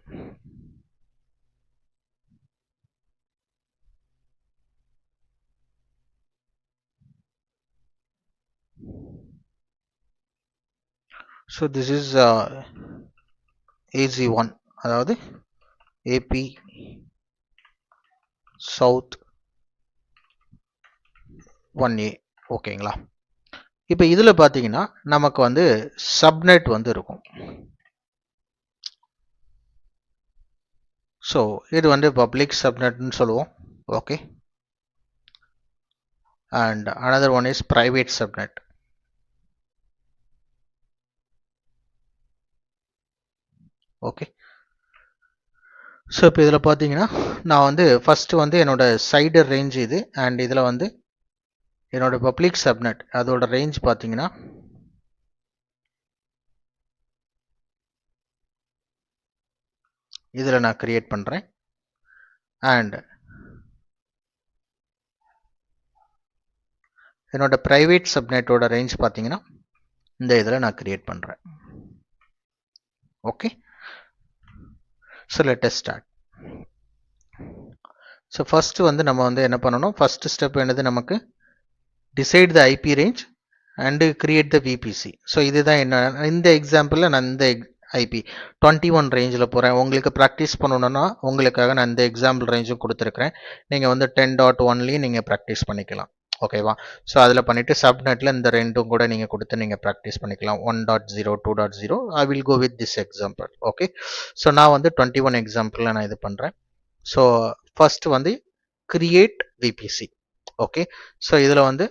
So this is AZ1, அதாவது AP சவுத் 1A. ஓகேங்களா? இப்போ இதில் பார்த்தீங்கன்னா நமக்கு வந்து சப்நெட் வந்து இருக்கும். ஸோ இது வந்து பப்ளிக் சப்நெட்னு சொல்லுவோம். Okay, and another one is private subnet. Okay, so இப்போ இதில் பார்த்தீங்கன்னா நான் வந்து ஃபர்ஸ்ட் வந்து என்னோட சைடர் ரேஞ்ச் இது, அண்ட் இதில் வந்து என்னோட பப்ளிக் சப்நெட் அதோட ரேஞ்ச் பார்த்தீங்கன்னா இதில் நான் கிரியேட் பண்ணுறேன். அண்ட் என்னோட ப்ரைவேட் சப்நெட்டோட ரேஞ்ச் பார்த்தீங்கன்னா இந்த இதில் நான் கிரியேட் பண்ணுறேன். Okay, so let us start. So first வந்து நம்ம வந்து என்ன பண்ணணும், ஃபர்ஸ்ட் ஸ்டெப் என்னது, நமக்கு decide the IP range and create the VPC. So இதுதான் என்ன இந்த எக்ஸாம்பிளில் நான் இந்த ஐபி 21 ரேஞ்சில் போகிறேன். உங்களுக்கு ப்ராக்டிஸ் பண்ணணுன்னா உங்களுக்காக நான் இந்த எக்ஸாம்பிள் ரேஞ்சும் கொடுத்துருக்குறேன். நீங்கள் வந்து 10.1லையும் நீங்கள் ப்ராக்டிஸ் பண்ணிக்கலாம். ஓகேவா? ஸோ அதில் பண்ணிவிட்டு சப்நெட்டில் இந்த ரெண்டும் கூட நீங்கள் கொடுத்து நீங்கள் ப்ராக்டிஸ் பண்ணிக்கலாம். 1.0 2.0 I will go with this example. Okay, so நான் வந்து 21 எக்ஸாம்பிளில் நான் இது பண்ணுறேன். ஸோ ஃபர்ஸ்ட் வந்து கிரியேட் விபிசி. ஓகே, ஸோ இதில் வந்து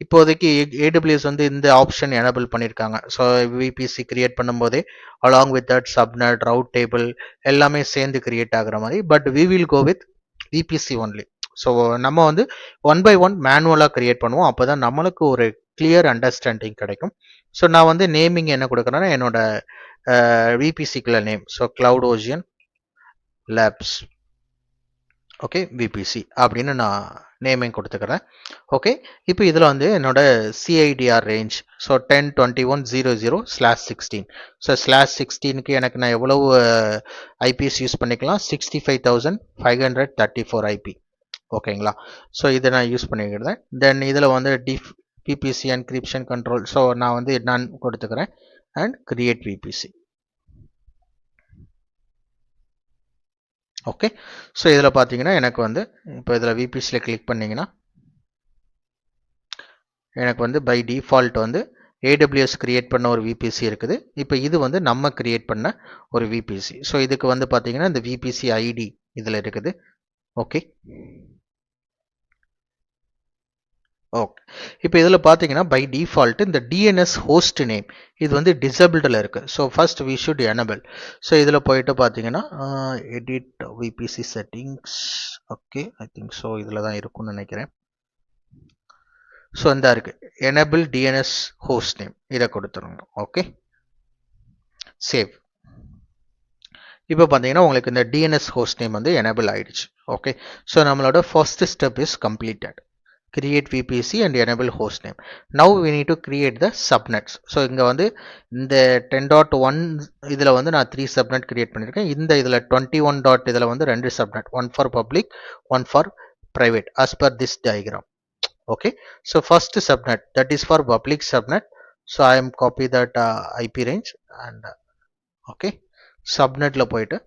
இப்போதைக்கு AWS வந்து இந்த ஆப்ஷன் எனபிள் பண்ணியிருக்காங்க. ஸோ விபிசி கிரியேட் பண்ணும்போதே along with that subnet route table எல்லாமே சேர்ந்து கிரியேட் ஆகுற மாதிரி. But we will go with VPC only. So நம்ம வந்து 1 by 1 மேனுவலாக கிரியேட் பண்ணுவோம். அப்போ தான் நம்மளுக்கு ஒரு கிளியர் அண்டர்ஸ்டாண்டிங் கிடைக்கும். ஸோ நான் வந்து நேமிங் என்ன கொடுக்குறேன்னா என்னோட விபிசிக்குள்ள name. So cloud ocean labs okay VPC அப்படின்னு நான் நேமிங் கொடுத்துக்கிறேன். ஓகே, இப்போ இதில் வந்து என்னோட சிஐடிஆர் ரேஞ்ச் ஸோ 10.21.00/16. ஸோ /16க்கு எனக்கு நான் எவ்வளவு ஐபிஎஸ் யூஸ் பண்ணிக்கலாம்? 65,534 ஐபி. ஓகேங்களா? ஸோ இதை நான் யூஸ் பண்ணிக்கிறேன். தென் இதில் வந்து விபிசி என்கிரிப்ஷன் கண்ட்ரோல். ஸோ நான் வந்து நான் கொடுத்துக்கிறேன் and create VPC. Okay, so இதில் பார்த்தீங்கன்னா எனக்கு வந்து இப்போ இதில் விபிசியில் கிளிக் பண்ணிங்கன்னா எனக்கு வந்து பை டிஃபால்ட் வந்து AWS கிரியேட் பண்ண ஒரு விபிசி இருக்குது. இப்போ இது வந்து நம்ம கிரியேட் பண்ண ஒரு விபிசி. ஸோ இதுக்கு வந்து பார்த்தீங்கன்னா இந்த விபிசி ஐடி இதில் இருக்குது. ஓகே ஓகே, இப்போ இதில் பார்த்தீங்கன்னா பை டிஃபால்ட் இந்த DNS ஹோஸ்ட் நேம் இது வந்து டிசபிள்டில் இருக்குது. So first we should enable. So இதில் போயிட்டு பார்த்தீங்கன்னா edit VPC settings. Okay, I think so இதில் தான் இருக்கும்னு நினைக்கிறேன். ஸோ இந்த இருக்குது எனபிள் DNS ஹோஸ்ட் நேம், இதை கொடுத்துருங்க. Okay, save. இப்போ பார்த்தீங்கன்னா உங்களுக்கு இந்த DNS ஹோஸ்ட் நேம் வந்து எனபிள் ஆயிடுச்சு. ஓகே, ஸோ நம்மளோட first step is completed. Create VPC and enable hostname. Now we need to create the subnets. So இங்க வந்து இந்த 10.1 இதுல வந்து நான் 3 subnet create பண்ணிருக்கேன். இந்த இதுல 21 dot இதுல வந்து 2 subnet, one for public, one for private as per this diagram. Okay, so first subnet that is for public subnet. So I am copy that IP range and okay, subnet ல போயிட்டு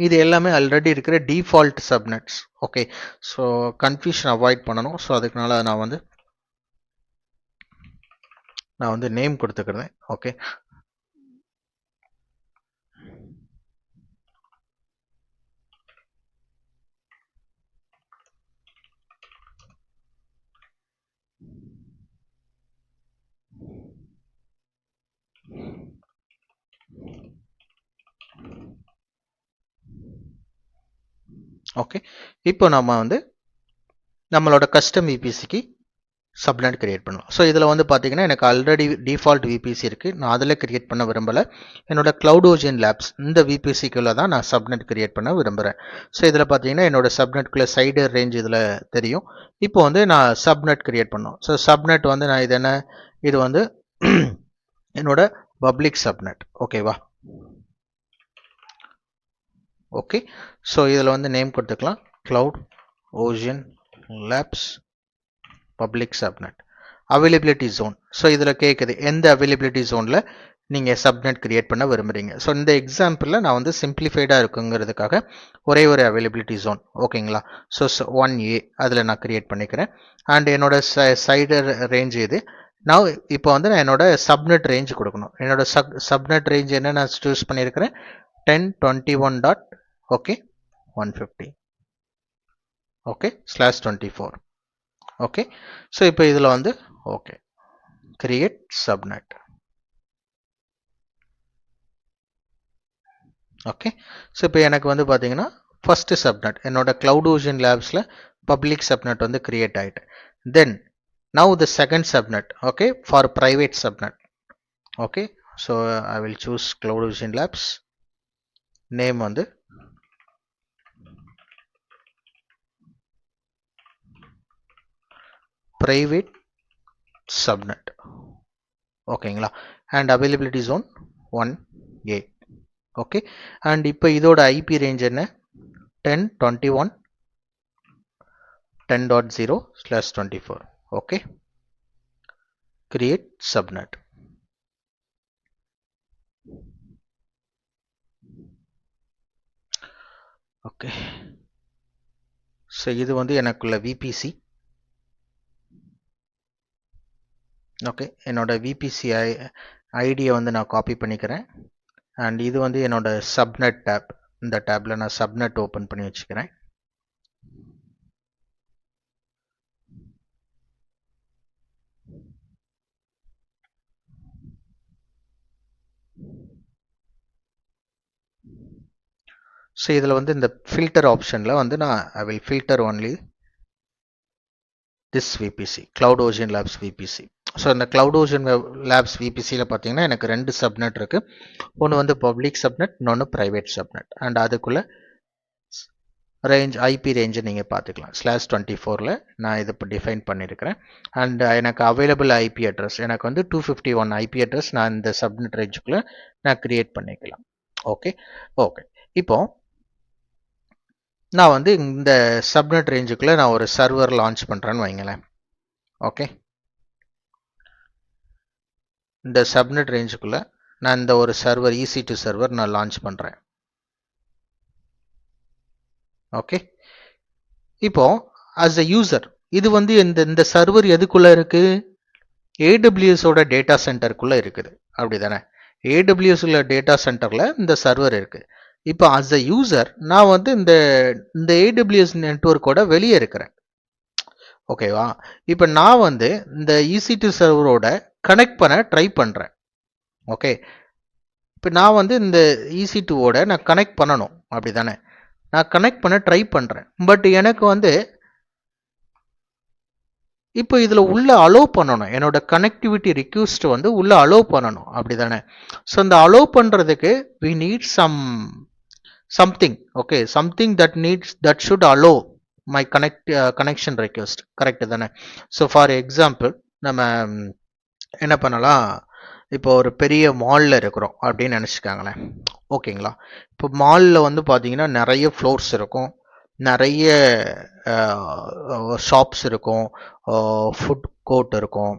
இது எல்லாமே already இருக்கிற default subnets. Okay, so confusion avoid பண்ணணும். So அதுக்குனால நான் வந்து name கொடுத்துக்கிறேன். Okay, okay, இப்போ நம்ம வந்து நம்மளோட கஸ்டம் விபிசிக்கு சப்நெட் கிரியேட் பண்ணலாம். ஸோ இதில் வந்து பார்த்தீங்கன்னா எனக்கு ஆல்ரெடி டிஃபால்ட் விபிசி இருக்குது. நான் அதில் கிரியேட் பண்ண விரும்பலை. என்னோட கிளவுட் ஓஷியன் லேப்ஸ் இந்த விபிசிக்குள்ளே தான் நான் சப்நெட் கிரியேட் பண்ண விரும்புகிறேன். ஸோ இதில் பார்த்தீங்கன்னா என்னோட சப்நெட்குள்ளே சைடர் ரேஞ்ச் இதில் தெரியும். இப்போ வந்து நான் சப்நெட் கிரியேட் பண்ணோம். ஸோ சப்நெட் வந்து நான் இது என்ன, இது வந்து என்னோட பப்ளிக் சப்நெட். ஓகேவா? ஓகே, ஸோ இதில் வந்து நேம் கொடுத்துக்கலாம் cloud ocean labs public subnet availability zone. So இதில் கேட்குது எந்த அவைலபிலிட்டி ஜோனில் நீங்கள் சப்நெட் கிரியேட் பண்ண விரும்புகிறீங்க. ஸோ இந்த எக்ஸாம்பிளில் நான் வந்து சிம்பிளிஃபைடாக இருக்குங்கிறதுக்காக ஒரே ஒரு அவைலபிலிட்டி ஜோன். ஓகேங்களா? ஸோ 1A அதில் நான் கிரியேட் பண்ணிக்கிறேன். அண்ட் என்னோட சைடர் ரேஞ்ச் இது. நான் இப்போ வந்து நான் என்னோட சப்நெட் ரேஞ்ச் கொடுக்கணும். என்னோட சப்நெட் ரேஞ்ச் என்ன நான் சூஸ் பண்ணியிருக்கிறேன்? 10.21 dot okay 150 okay /24. Okay, so இப்போ இதில் வந்து okay create subnet. Okay, so இப்போ எனக்கு வந்து பார்த்தீங்கன்னா ஃபர்ஸ்ட் சப்நெட் என்னோட கிளவுட் ஓஷியன் லேப்ஸில் பப்ளிக் சப்நெட் வந்து கிரியேட் ஆகிட்டு. தென் now the second subnet, okay, for private subnet. Okay, so I will choose Cloud Ocean Labs. Name வந்து private subnet. ஓகேங்களா? and availability zone 1A. Okay, and இப்போ இதோட IP range என்ன? 10.21 10.0/24. Okay, create subnet. Okay, so இது வந்து எனக்குள்ள VBC. Okay, என்னோட VBC ஐடியை வந்து நான் காப்பி பண்ணிக்கிறேன். அண்ட் இது வந்து என்னோட சப்நெட் டேப். இந்த டேப்ல நான் சப்நெட் ஓப்பன் பண்ணி வச்சுக்கிறேன். ஸோ இதில் வந்து இந்த ஃபில்டர் ஆப்ஷனில் வந்து நான் I will filter only this VBC, Cloud Ocean Labs VPC. So இந்த Cloud Ocean Labs VPCயில் பார்த்தீங்கன்னா எனக்கு 2 சப்நெட் இருக்குது. ஒன்று வந்து பப்ளிக் சப்நெட், இன்னொன்று ப்ரைவேட் சப்நெட். அண்ட் அதுக்குள்ளே ரேஞ்ச் ஐபி ரேஞ்சை நீங்கள் பார்த்துக்கலாம். /24 நான் இதை இப்போ டிஃபைன் பண்ணியிருக்கிறேன். அண்ட் எனக்கு அவைலபிள் ஐபி அட்ரஸ் எனக்கு வந்து 251 ஐபி அட்ரஸ் நான் இந்த சப்நெட் ரேஞ்சுக்குள்ளே நான் கிரியேட் பண்ணிக்கலாம். ஓகே ஓகே, இப்போ நான் வந்து இந்த சப்நெட் ரேஞ்சுக்குள்ளே நான் ஒரு சர்வர் லான்ச் பண்ணுறேன்னு வைங்களேன். ஓகே, இந்த சப்நெட் ரேஞ்சுக்குள்ளே நான் இந்த ஒரு சர்வர் EC2 சர்வர் நான் லான்ச் பண்ணுறேன். ஓகே, இப்போ as a யூசர் இது வந்து இந்த சர்வர் எதுக்குள்ளே இருக்குது? AWS ஓட டேட்டா சென்டருக்குள்ளே இருக்குது, அப்படி தானே? AWS உள்ள டேட்டா சென்டரில் இந்த சர்வர் இருக்குது. இப்போ as a யூசர் நான் வந்து இந்த AWS நெட்வொர்க்கோட வெளியே இருக்கிறேன். ஓகேவா? இப்போ நான் வந்து இந்த EC2 சர்வரோட கனெக்ட் பண்ண ட்ரை பண்ணுறேன். ஓகே, இப்போ நான் வந்து இந்த EC2ஓட நான் கனெக்ட் பண்ணணும், அப்படி தானே? நான் கனெக்ட் பண்ண ட்ரை பண்ணுறேன். பட் எனக்கு வந்து இப்போ இதில் உள்ள அலோவ் பண்ணணும், என்னோட கனெக்டிவிட்டி ரிக்வெஸ்ட் வந்து உள்ள அலோவ் பண்ணணும், அப்படி தானே? ஸோ இந்த அலோவ் பண்ணுறதுக்கு we need something, okay, something that should allow my connection request, correct தானே? ஸோ ஃபார் எக்ஸாம்பிள் நம்ம என்ன பண்ணலாம், இப்போ ஒரு பெரிய மாலில் இருக்கிறோம் அப்படின்னு நினச்சிக்காங்களேன். ஓகேங்களா? இப்போ மாலில் வந்து பார்த்தீங்கன்னா நிறைய ஃப்ளோர்ஸ் இருக்கும், நிறைய ஷாப்ஸ் இருக்கும், ஃபுட் கோர்ட் இருக்கும்,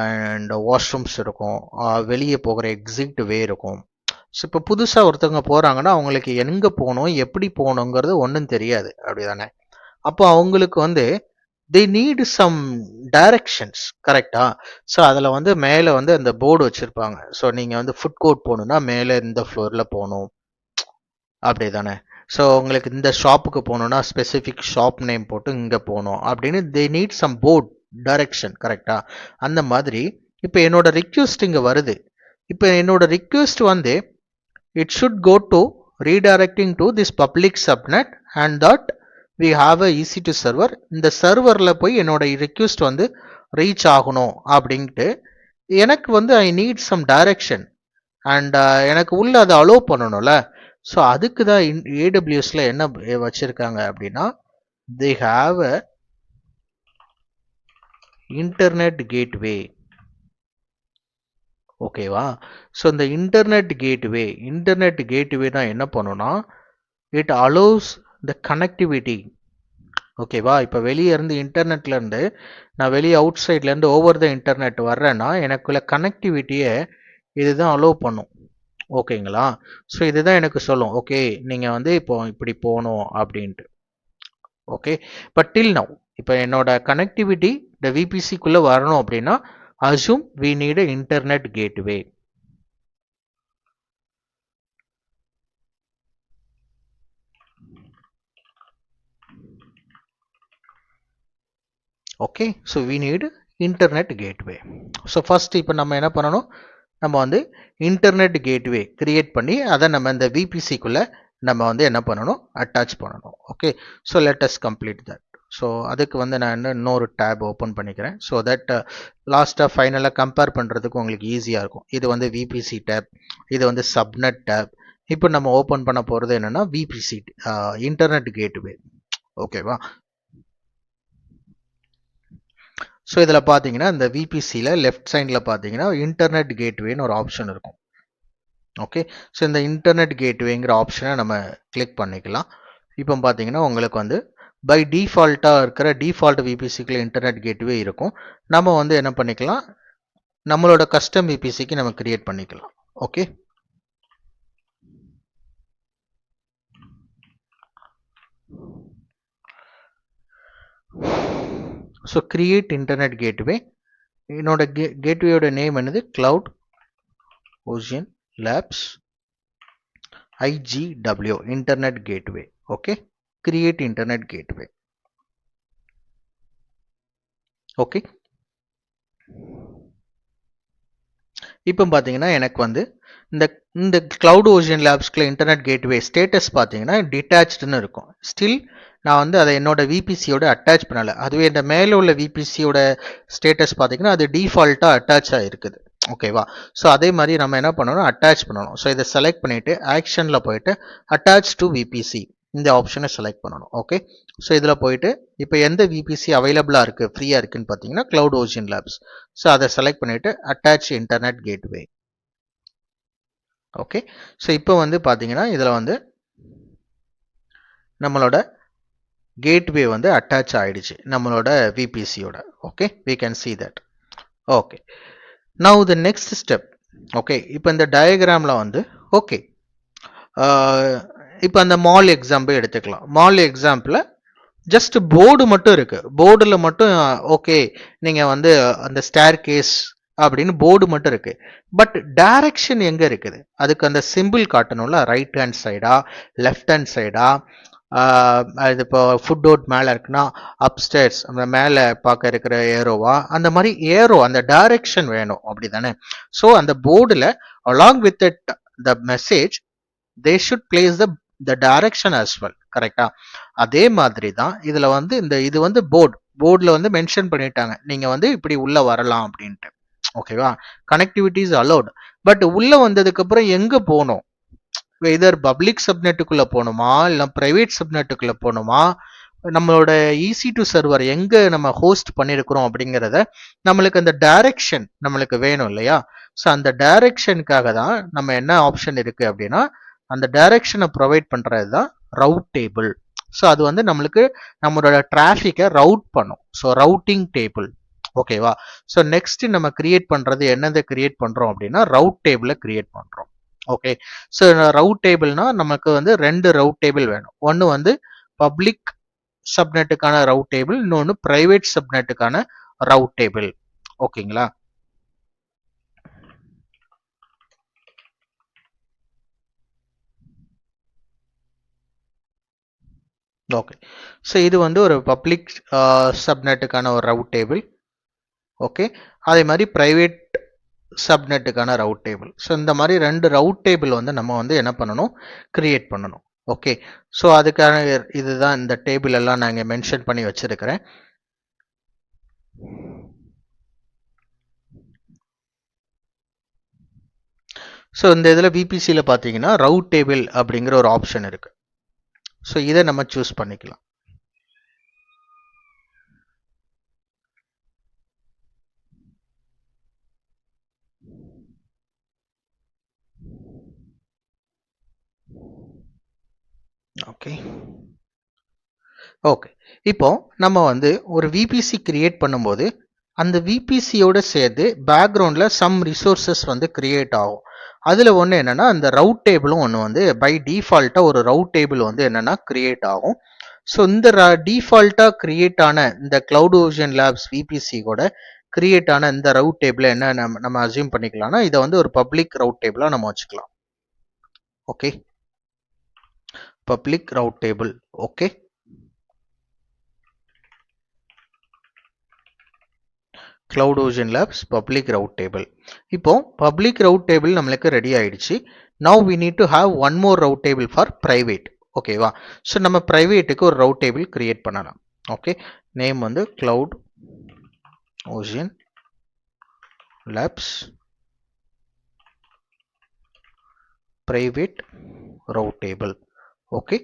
அண்ட் வாஷ்ரூம்ஸ் இருக்கும், வெளியே போகிற எக்ஸிட் வே இருக்கும். ஸோ இப்போ புதுசாக ஒருத்தவங்க போகிறாங்கன்னா அவங்களுக்கு எங்கே போகணும், எப்படி போகணுங்கிறது ஒன்றும் தெரியாது, அப்படி தானே? அப்போ அவங்களுக்கு வந்து they need some directions, கரெக்டா? ஸோ அதில் வந்து மேலே வந்து அந்த போர்டு வச்சுருப்பாங்க. ஸோ நீங்கள் வந்து ஃபுட் கோர்ட் போகணுன்னா மேலே இந்த ஃப்ளோரில் போகணும், அப்படி தானே? ஸோ உங்களுக்கு இந்த ஷாப்புக்கு போகணுன்னா ஸ்பெசிஃபிக் ஷாப் நேம் போட்டு இங்கே போகணும் அப்படின்னு they need some board direction, கரெக்டா? அந்த மாதிரி இப்போ என்னோட ரிக்வெஸ்ட் இங்கே வருது. இப்போ என்னோட ரிக்வெஸ்ட் வந்து it should go to redirecting to this public subnet and that we have a EC2 server. இந்த சர்வரில் போய் என்னோட ரிக்வெஸ்ட் வந்து ரீச் ஆகணும் அப்படின்ட்டு எனக்கு வந்து I need some direction and எனக்கு உள்ள அதை அலோவ் பண்ணணும்ல. ஸோ அதுக்கு தான் AWSல என்ன வச்சுருக்காங்க அப்படின்னா they have a internet gateway. ஓகேவா? ஸோ இந்த இன்டர்நெட் கேட்வே தான் என்ன பண்ணுன்னா இட் அலோவ்ஸ் த கனெக்டிவிட்டி. ஓகேவா? இப்போ வெளியே இருந்து இன்டர்நெட்லேருந்து நான் வெளியே அவுட் சைட்லேருந்து ஓவர் த இன்டர்நெட் வர்றேன்னா எனக்குள்ள கனெக்டிவிட்டியை இதுதான் அலோவ் பண்ணும். ஓகேங்களா? ஸோ இதுதான் எனக்கு சொல்லும், ஓகே நீங்கள் வந்து இப்போ இப்படி போகணும் அப்படின்ட்டு. ஓகே, பட் டில் நவ் இப்போ என்னோட கனெக்டிவிட்டி இந்த விபிசிக்குள்ளே வரணும் அப்படின்னா assume we need an internet gateway. Okay, so we need internet gateway. So first இப்போ நம்ம என்ன பண்ணணும், நம்ம வந்து இன்டர்நெட் கேட்வே கிரியேட் பண்ணி அதை நம்ம இந்த விபிசிக்குள்ளே நம்ம வந்து என்ன பண்ணணும், அட்டாச் பண்ணணும். Okay, so let us complete that. So அதுக்கு வந்து நான் இன்னொரு டேப் ஓப்பன் பண்ணிக்கிறேன். ஸோ தட் லாஸ்ட்டாக ஃபைனலாக கம்பேர் பண்ணுறதுக்கு உங்களுக்கு ஈஸியாக இருக்கும். இது வந்து விபிசி டேப், இது வந்து சப்நெட் டேப். இப்போ நம்ம ஓப்பன் பண்ண போகிறது என்னென்னா விபிசி இன்டர்நெட் கேட்வே. ஓகேவா? ஸோ இதில் பார்த்தீங்கன்னா இந்த விபிசியில் லெஃப்ட் சைடில் பார்த்தீங்கன்னா இன்டர்நெட் கேட்வேன்னு ஒரு ஆப்ஷன் இருக்கும். ஓகே, ஸோ இந்த இன்டர்நெட் கேட்வேங்கிற ஆப்ஷனை நம்ம கிளிக் பண்ணிக்கலாம். இப்போ பார்த்தீங்கன்னா உங்களுக்கு வந்து பை டிஃபால்ட்டாக இருக்கிற டிஃபால்ட் விபிசிக்குள்ள இன்டர்நெட் கேட்வே இருக்கும். நம்ம வந்து என்ன பண்ணிக்கலாம், நம்மளோட கஸ்டம் விபிசிக்கு நம்ம கிரியேட் பண்ணிக்கலாம். Okay, so create internet gateway. என்னோட கேட்வேயோட நேம் என்னது, cloud ocean labs IGW internet gateway. Okay, create internet gateway. Okay, இப்போ பார்த்தீங்கன்னா எனக்கு வந்து இந்த இந்த கிளவுட் ஓஷன் லேப்ஸ்க்குள்ள இன்டர்நெட் கேட்வே ஸ்டேட்டஸ் பார்த்தீங்கன்னா டிட்டாச்டுன்னு இருக்கும். ஸ்டில் நான் வந்து அதை என்னோட விபிசியோட அட்டாச் பண்ணலை. அதுவே இந்த மேலே உள்ள விபிசியோட ஸ்டேட்டஸ் பார்த்தீங்கன்னா அது டிஃபால்ட்டாக அட்டாச் ஆகிருக்குது. ஓகேவா? ஸோ அதே மாதிரி நம்ம என்ன பண்ணணும், அட்டாச் பண்ணணும். ஸோ இதை செலக்ட் பண்ணிவிட்டு ஆக்ஷனில் போயிட்டு அட்டாச் டு விபிசி இந்த ஆப்ஷனை செலக்ட் பண்ணணும். ஓகே, ஸோ இதில் போயிட்டு இப்போ எந்த விபிசி அவைலபிளாக இருக்குது, ஃப்ரீயாக இருக்குன்னு பார்த்தீங்கன்னா கிளவுட் ஓஷன் லேப்ஸ். ஸோ அதை செலக்ட் பண்ணிவிட்டு attach internet gateway. Okay, so இப்போ வந்து பார்த்தீங்கன்னா இதில் வந்து நம்மளோட கேட்வே வந்து அட்டாச் ஆயிடுச்சு நம்மளோட விபிசியோட. Okay, we can see that. Okay, now the next step. Okay, இப்போ இந்த டயக்ராமில் வந்து ஓகே, இப்போ அந்த மால் எக்ஸாம்பிள் எடுத்துக்கலாம். மால் எக்ஸாம்பிள் ஜஸ்ட் போர்டு மட்டும் இருக்கு. போர்டில் மட்டும் ஓகே, நீங்கள் வந்து அந்த ஸ்டேர் கேஸ் அப்படின்னு போர்டு மட்டும் இருக்கு. பட் டைரக்ஷன் எங்க இருக்குது, அதுக்கு அந்த சிம்பிள் காட்டணும்ல. ரைட் ஹேண்ட் சைடா, லெஃப்ட் ஹேண்ட் சைடா, அது இப்போ ஃபுட் அவுட் மேலே இருக்குன்னா அப்ஸ்டேர்ஸ் அந்த மேலே பார்க்க இருக்கிற ஏரோவா, அந்த மாதிரி ஏரோ அந்த டைரக்ஷன் வேணும், அப்படி தானே? ஸோ அந்த போர்டில் along with it the message they should place the direction as well. கரெக்டா? அதே மாதிரி தான் இதில் வந்து இது வந்து போர்டில் வந்து மென்ஷன் பண்ணிட்டாங்க, நீங்கள் வந்து இப்படி உள்ள வரலாம் அப்படின்ட்டு. ஓகேவா? Connectivity is allot. பட் உள்ள வந்ததுக்கு அப்புறம் எங்க போகணும், எதர் பப்ளிக் சப்நெட்டுக்குள்ள போகணுமா இல்லை பிரைவேட் சப்நெட்டுக்குள்ள போகணுமா, நம்மளோட EC2 சர்வர் எங்க நம்ம ஹோஸ்ட் பண்ணியிருக்கிறோம் அப்படிங்கிறத நம்மளுக்கு அந்த டைரக்ஷன் நம்மளுக்கு வேணும் இல்லையா? ஸோ அந்த டைரக்ஷனுக்காக தான் நம்ம என்ன ஆப்ஷன் இருக்கு அப்படின்னா அந்த டைரக்ஷனை ப்ரொவைட் பண்றது தான் ரவுட் டேபிள். ஸோ அது வந்து நம்மளுக்கு நம்மளோட டிராஃபிக்கை ரவுட் பண்ணும். So routing table. ஓகேவா? ஸோ நெக்ஸ்ட் நம்ம கிரியேட் பண்றது என்னதை கிரியேட் பண்றோம் அப்படின்னா ரவுட் டேபிளை கிரியேட் பண்றோம். ஓகே, ஸோ ரவுட் டேபிள்னா நமக்கு வந்து ரெண்டு ரவுட் டேபிள் வேணும். ஒன்று வந்து பப்ளிக் சப்நெட்டுக்கான ரவுட் டேபிள், இன்னொன்று பிரைவேட் சப்நெட்டுக்கான ரவுட் டேபிள். ஓகேங்களா? ஓகே, ஸோ இது வந்து ஒரு பப்ளிக் சப்நெட்டுக்கான ஒரு ரவுட் டேபிள். ஓகே, அதே மாதிரி பிரைவேட் சப்நெட்டுக்கான ரவுட் டேபிள். ஸோ இந்த மாதிரி ரெண்டு ரவுட் டேபிள் வந்து நம்ம வந்து என்ன பண்ணணும், கிரியேட் பண்ணணும். ஓகே, ஸோ அதுக்கான இதுதான் இந்த டேபிள் எல்லாம் நான் இங்கே மென்ஷன் பண்ணி வச்சிருக்கிறேன். ஸோ இந்த இதில் விபிசியில் பார்த்தீங்கன்னா ரவுட் டேபிள் அப்படிங்கிற ஒரு ஆப்ஷன் இருக்கு. ஸோ இதை நம்ம சூஸ் பண்ணிக்கலாம். ஓகே, ஓகே, இப்போ நம்ம வந்து ஒரு விபிசி கிரியேட் பண்ணும்போது அந்த விபிசியோட சேர்த்து பேக்ரவுண்டில் சம் ரிசோர்ஸஸ் வந்து கிரியேட் ஆகும். அதில் ஒன்று என்னென்னா அந்த ரவுட் டேபிளும் ஒன்று வந்து பை டிஃபால்ட்டாக ஒரு ரவுட் டேபிள் வந்து என்னென்னா கிரியேட் ஆகும். ஸோ இந்த டிஃபால்ட்டாக கிரியேட் ஆன இந்த கிளவுட் ஓஷன் லேப்ஸ் விபிசி கூட கிரியேட் ஆன இந்த ரவுட் டேபிளை என்ன நம்ம அசியூம் பண்ணிக்கலாம்னா இதை வந்து ஒரு பப்ளிக் ரவுட் டேபிளாக நம்ம வச்சுக்கலாம். Okay, public route table. Okay, cloud ocean labs public route table. இப்போ பப்ளிக் ரவுட் டேபிள் நம்மளுக்கு ரெடி ஆயிடுச்சு. Now we need to have one more route table for private. ஓகேவா? ஸோ நம்ம பிரைவேட்டுக்கு ஒரு ரவுட் டேபிள் கிரியேட் பண்ணலாம். ஓகே, நேம் வந்து cloud ocean labs private route table. Okay,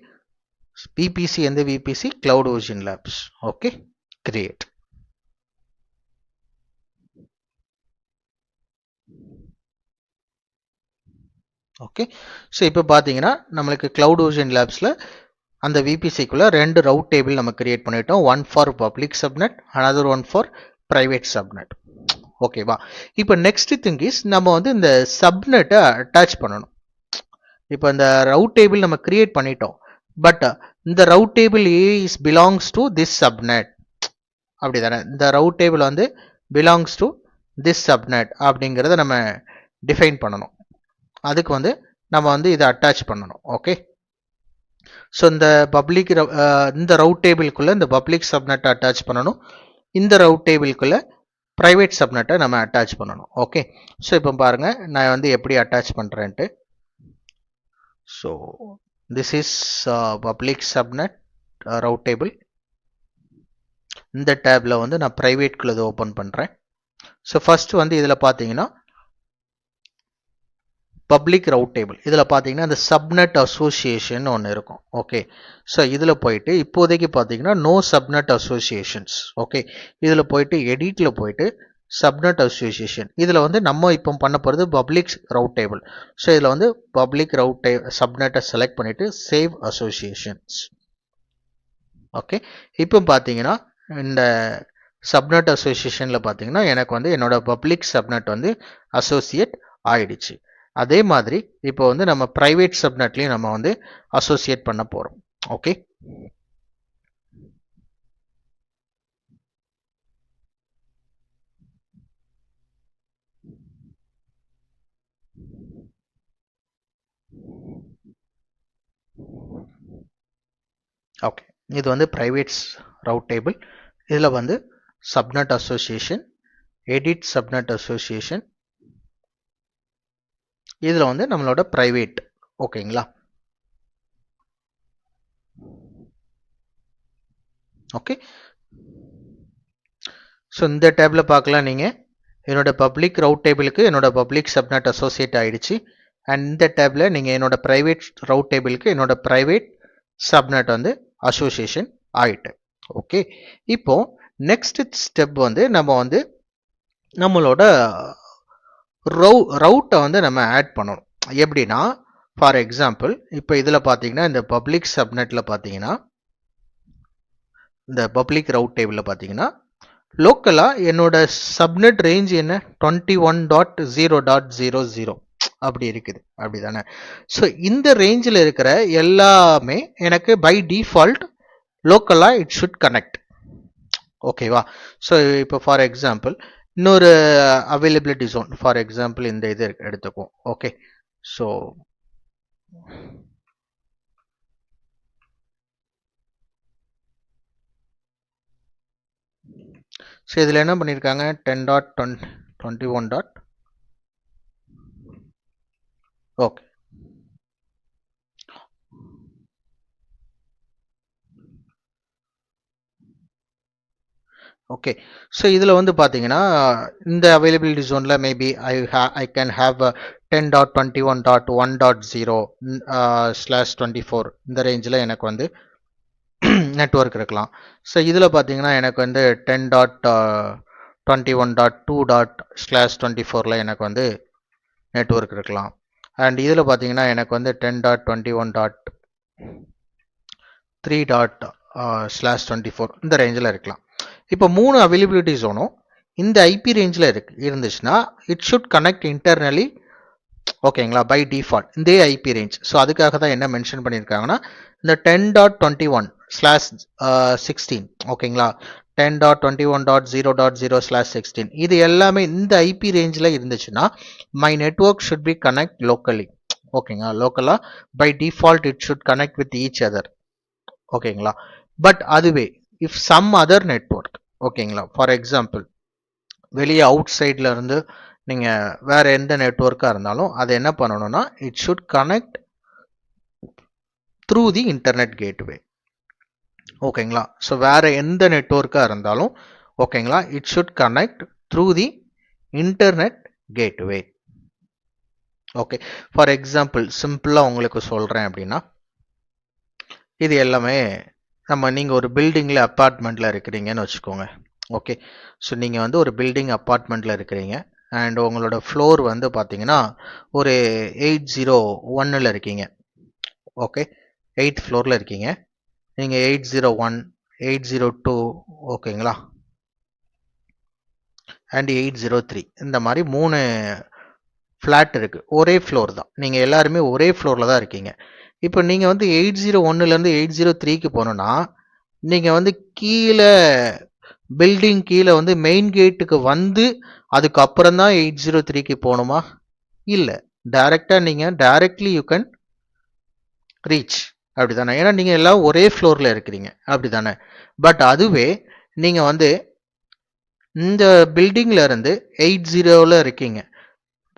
VPC எந்த விபிசி, cloud ocean labs. Okay, create. Okay, so இப்போ பார்த்தீங்கன்னா நம்மளுக்கு கிளவுட் ஓஷன் லேப்ஸில் அந்த விபிசிக்குள்ளே ரெண்டு ரவுட் டேபிள் நம்ம கிரியேட் பண்ணிட்டோம். One for public subnet, another one for private subnet. ஓகேவா? இப்போ நெக்ஸ்ட் திங் இஸ் நம்ம வந்து இந்த சப்நெட்டை அட்டாச் பண்ணணும். இப்போ இந்த ரவுட் டேபிள் நம்ம கிரியேட் பண்ணிட்டோம். பட் இந்த route table is belongs to this subnet அப்படிதானே? இந்த ரவுட் டேபிள் வந்து பிலாங்ஸ் டு திஸ் சப்நெட் அப்படிங்கிறத நம்ம டிஃபைன் பண்ணணும். அதுக்கு வந்து நம்ம வந்து இதை அட்டாச் பண்ணணும். ஓகே, ஸோ இந்த பப்ளிக் இந்த ரவுட் டேபிளுக்குள்ள இந்த பப்ளிக் சப்நெட்டை அட்டாச் பண்ணணும். இந்த ரவுட் டேபிளுக்குள்ள பிரைவேட் சப்நெட்டை நம்ம அட்டாச் பண்ணணும். ஓகே, ஸோ இப்போ பாருங்க நான் வந்து எப்படி அட்டாச் பண்றேன்ட்டு. So this is public subnet route table. இந்த டேப்ல வந்து நான் பிரைவேட்குள்ள இதை ஓப்பன் பண்றேன். ஸோ ஃபர்ஸ்ட் வந்து இதில் பார்த்தீங்கன்னா பப்ளிக் ரவுட் டேபிள், இதில் பார்த்தீங்கன்னா இந்த சப்நெட் அசோசியேஷன் ஒன்று இருக்கும். ஓகே, ஸோ இதில் போயிட்டு இப்போதைக்கு பார்த்தீங்கன்னா நோ சப்நெட் அசோசியேஷன்ஸ். ஓகே, இதில் போயிட்டு எடிட்டில் போயிட்டு சப்நெட் அசோசியேஷன், இதில் வந்து நம்ம இப்போ பண்ண போகிறது பப்ளிக் ரவுட் டேபிள். ஸோ இதில் வந்து பப்ளிக் ரவுட் சப்நெட்டை செலக்ட் பண்ணிட்டு சேவ் அசோசியேஷன்ஸ். ஓகே, இப்போ பார்த்தீங்கன்னா இந்த சப்நெட் அசோசியேஷனில் பார்த்தீங்கன்னா எனக்கு வந்து என்னோட பப்ளிக் சப்நெட் வந்து அசோசியேட் ஆயிடுச்சு. அதே மாதிரி இப்போ வந்து நம்ம பிரைவேட் சப்நெட்லையும் நம்ம வந்து அசோசியேட் பண்ண போறோம். ஓகே, ஓகே, இது வந்து பிரைவேட் ரவுட் டேபிள். இதில் வந்து subnet association, edit subnet association, இதில் வந்து நம்மளோட பிரைவேட். ஓகேங்களா? ஓகே, ஸோ இந்த டேப்ல பார்க்கலாம் நீங்கள் என்னோட பப்ளிக் ரவுட் டேபிளுக்கு என்னோட பப்ளிக் சப்நெட் அசோசியேட் ஆயிடுச்சு. அண்ட் இந்த டேப்ல நீங்கள் என்னோட பிரைவேட் ரவுட் டேபிளுக்கு என்னோட பிரைவேட் சப்நெட் வந்து அசோசியேஷன் ஆயிட்டு. ஓகே, இப்போ நெக்ஸ்ட் ஸ்டெப் வந்து நம்ம வந்து நம்மளோட ரவுட்டை வந்து நம்ம ஆட் பண்ணணும். எப்படின்னா ஃபார் எக்ஸாம்பிள் இப்போ இதில் பார்த்தீங்கன்னா இந்த பப்ளிக் சப்நெட்டில் பார்த்தீங்கன்னா இந்த பப்ளிக் ரவுட் டேபிளில் பார்த்தீங்கன்னா லோக்கலாக என்னோட சப்நெட் ரேஞ்ச் என்ன 21.0.00 அப்படி இருக்குது, அப்படி தானே? ஸோ இந்த ரேஞ்சில் இருக்கிற எல்லாமே எனக்கு பை டிஃபால்ட் லோக்கலாக இட் ஷுட் கனெக்ட். ஓகேவா? ஸோ இப்போ ஃபார் எக்ஸாம்பிள் இன்னொரு அவைலபிலிட்டி ஜோன், ஃபார் எக்ஸாம்பிள் இந்த இது எடுத்துக்குவோம். ஓகே, ஸோ ஸோ இதில் என்ன பண்ணியிருக்காங்க 10.21. ஓகே, ஓகே, ஸோ இதில் வந்து பார்த்தீங்கன்னா இந்த அவைலபிலிட்டி ஜோனில் மேபி ஐ கேன் ஹாவ் 10.21.1.0/24 இந்த ரேஞ்சில் எனக்கு வந்து நெட்ஒர்க் இருக்கலாம். ஸோ இதில் பார்த்தீங்கன்னா எனக்கு வந்து 10.21.2./24 எனக்கு வந்து நெட்ஒர்க் இருக்கலாம். அண்ட் இதில் பார்த்தீங்கன்னா எனக்கு வந்து 10.21.3./24 இந்த ரேஞ்சில் இருக்கலாம். இப்போ 3 அவைலபிலிட்டி ஜோனும் இந்த ஐபி ரேஞ்சில் இருந்துச்சுன்னா இட் ஷுட் கனெக்ட் இன்டர்னலி. ஓகேங்களா? பை டிஃபால்ட் இந்த ஐபி ரேஞ்ச். ஸோ அதுக்காக தான் என்ன மென்ஷன் பண்ணியிருக்காங்கன்னா இந்த 10.21/16 ஓகேங்களா, 10.21.0.0/16 இது எல்லாமே இந்த ஐபி ரேஞ்சில் இருந்துச்சுன்னா my network should be connect locally. ஓகேங்களா, லோக்கலா by default it should connect with each other. ஓகேங்களா, பட் அதுவே இஃப் சம் அதர் நெட்ஒர்க், ஓகேங்களா, ஃபார் எக்ஸாம்பிள் வெளியே அவுட் சைட்ல இருந்து நீங்க வேற எந்த நெட்ஒர்க்கா இருந்தாலும் அதை என்ன பண்ணணும்னா it should connect through the internet gateway. ஓகேங்களா, ஸோ வேற எந்த நெட்ஒர்க்கா இருந்தாலும் ஓகேங்களா it should connect through the internet gateway. Okay, for example சிம்பிளா உங்களுக்கு சொல்றேன் அப்படின்னா இது எல்லாமே நீங்கள் ஒரு பில்டிங்கில் அப்பார்ட்மெண்ட்டில் இருக்கிறீங்கன்னு வச்சுக்கோங்க. ஓகே, ஸோ நீங்கள் வந்து ஒரு பில்டிங் அப்பார்ட்மெண்ட்டில் இருக்கிறீங்க அண்ட் உங்களோட ஃப்ளோர் வந்து பார்த்தீங்கன்னா ஒரு 801 இருக்கீங்க. ஓகே, 8th ஃப்ளோரில் இருக்கீங்க. நீங்கள் 801, 802 ஓகேங்களா, அண்ட் 803 இந்த மாதிரி 3 ஃப்ளாட் இருக்குது. ஒரே ஃப்ளோர் தான், நீங்கள் எல்லாருமே ஒரே ஃப்ளோரில் தான் இருக்கீங்க. இப்போ நீங்கள் வந்து 801லேருந்து 803க்கு போகணுன்னா நீங்கள் வந்து கீழே பில்டிங் கீழே வந்து மெயின் கேட்டுக்கு வந்து அதுக்கப்புறம் தான் 803க்கு போகணுமா? இல்லை, டைரெக்டாக நீங்கள் டைரக்ட்லி யூ கேன் ரீச், அப்படி தானே? ஏன்னா நீங்கள் எல்லாம் ஒரே ஃப்ளோரில் இருக்கிறீங்க, அப்படி தானே? பட் அதுவே நீங்கள் வந்து இந்த பில்டிங்கில் இருந்து 80ல் இருக்கீங்க,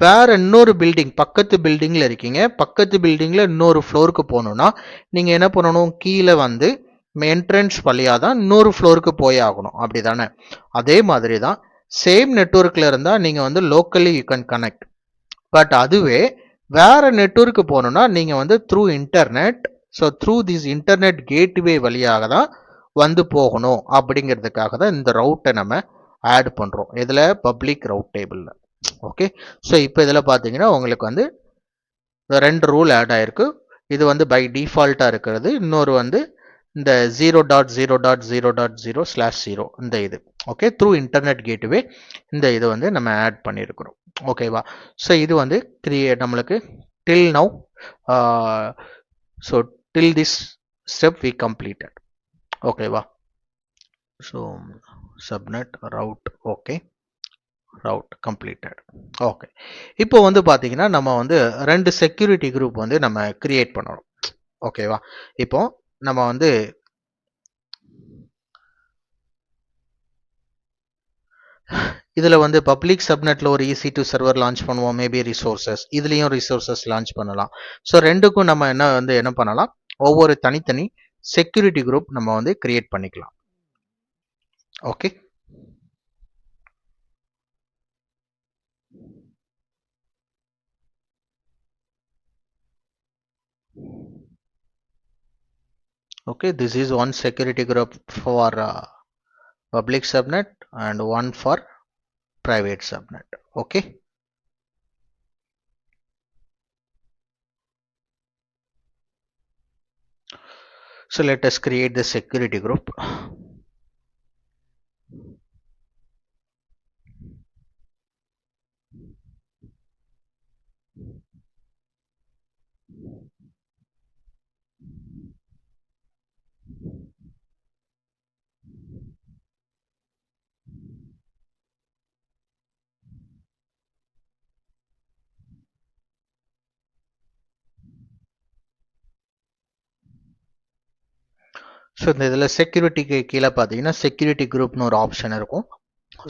வேற இன்னொரு பில்டிங் பக்கத்து பில்டிங்கில் இருக்கீங்க, பக்கத்து பில்டிங்கில் இன்னொரு ஃப்ளோருக்கு போகணுன்னா நீங்கள் என்ன பண்ணணும்? கீழே வந்து என்ட்ரன்ஸ் வழியாக தான் இன்னொரு ஃப்ளோருக்கு போய் ஆகணும், அப்படி தானே? அதே மாதிரி தான் சேம் நெட்ஒர்க்கில் இருந்தால் நீங்கள் வந்து locally you can connect. But அதுவே வேற நெட்ஒர்க்கு போகணுன்னா நீங்கள் வந்து through internet, so through this internet gateway வழியாக தான் வந்து போகணும். அப்படிங்கிறதுக்காக தான் இந்த ரவுட்டை நம்ம ஆட் பண்ணுறோம். இதில் பப்ளிக் ரவுட் டேபிளில். ஓகே, ஸோ இப்போ இதில் பார்த்தீங்கன்னா உங்களுக்கு வந்து 2 ரூல் ஆட் ஆயிருக்கு. இது வந்து பை டிஃபால்ட்டாக இருக்கிறது, இன்னொரு வந்து இந்த 0.0.0.0/0 இந்த இது. ஓகே, த்ரூ இன்டர்நெட் கேட்வே இந்த இது வந்து நம்ம ஆட் பண்ணியிருக்கிறோம். ஓகேவா? ஸோ இது வந்து நம்மளுக்கு till now, so till this step we completed. ஓகேவா? So subnet route, okay, route completed. Okay, இப்போ வந்து பார்த்தீங்கன்னா நம்ம வந்து 2 செக்யூரிட்டி குரூப் வந்து நம்ம கிரியேட் பண்ணணும். ஓகேவா? இப்போ நம்ம வந்து இதில் வந்து பப்ளிக் சப்நெட்டில் ஒரு EC2 சர்வர் லான்ச் பண்ணுவோம், மேபி ரிசோர்சஸ், இதுலேயும் ரிசோர்சஸ் லான்ச் பண்ணலாம். ஸோ ரெண்டுக்கும் நம்ம என்ன பண்ணலாம்? ஒவ்வொரு தனித்தனி செக்யூரிட்டி குரூப் நம்ம வந்து கிரியேட் பண்ணிக்கலாம். Okay, okay, this is one security group for public subnet and one for private subnet. Okay, so let us create the security group. So இந்த இதில் செக்யூரிட்டிக்கு கீழே பார்த்தீங்கன்னா செக்யூரிட்டி குரூப்னு ஒரு ஆப்ஷன் இருக்கும்.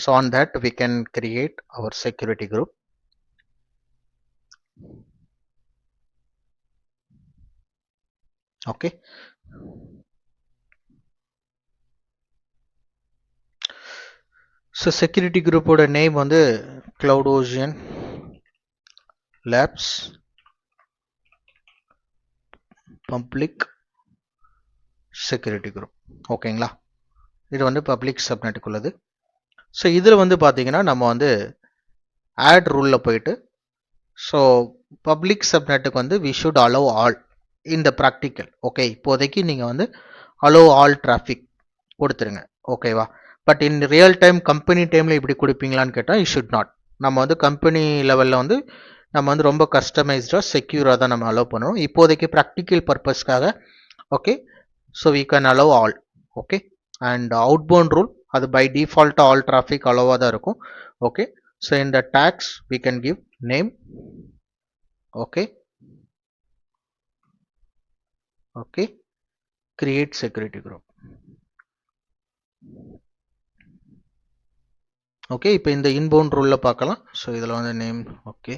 So on that we can create our security group. Okay, so security குரூப்போட name வந்து CloudOcean Labs public security group. ஓகேங்களா? இது வந்து பப்ளிக் சப்நெட்டுக்குள்ளது. ஸோ இதில் வந்து பார்த்தீங்கன்னா நம்ம வந்து ஆட் ரூலில் போயிட்டு, ஸோ பப்ளிக் சப்நெட்டுக்கு வந்து வி ஷுட் அலோவ் ஆல் இந்த ப்ராக்டிக்கல். ஓகே, இப்போதைக்கு நீங்கள் வந்து அலோவ் ஆல் டிராஃபிக் கொடுத்துருங்க. ஓகேவா? But in real time company டைமில் இப்படி கொடுப்பீங்களான்னு கேட்டால் யூ ஷுட் நாட். நம்ம வந்து கம்பெனி லெவலில் வந்து நம்ம வந்து ரொம்ப கஸ்டமைஸ்டாக செக்யூராக தான் நம்ம அலோவ் பண்ணணும். இப்போதைக்கு ப்ராக்டிக்கல் பர்பஸ்க்காக. Okay, so we can allow all. Okay, and outbound rule அது பை டிஃபால்ட்டாக ஆல் டிராஃபிக் அலோவாக தான் இருக்கும். ஓகே, ஸோ இந்த tags we can give name. Okay, okay, create security group. Okay, இப்போ இந்த இன்பவுண்ட் ரூலில் பார்க்கலாம். ஸோ இதில் வந்து நேம். ஓகே,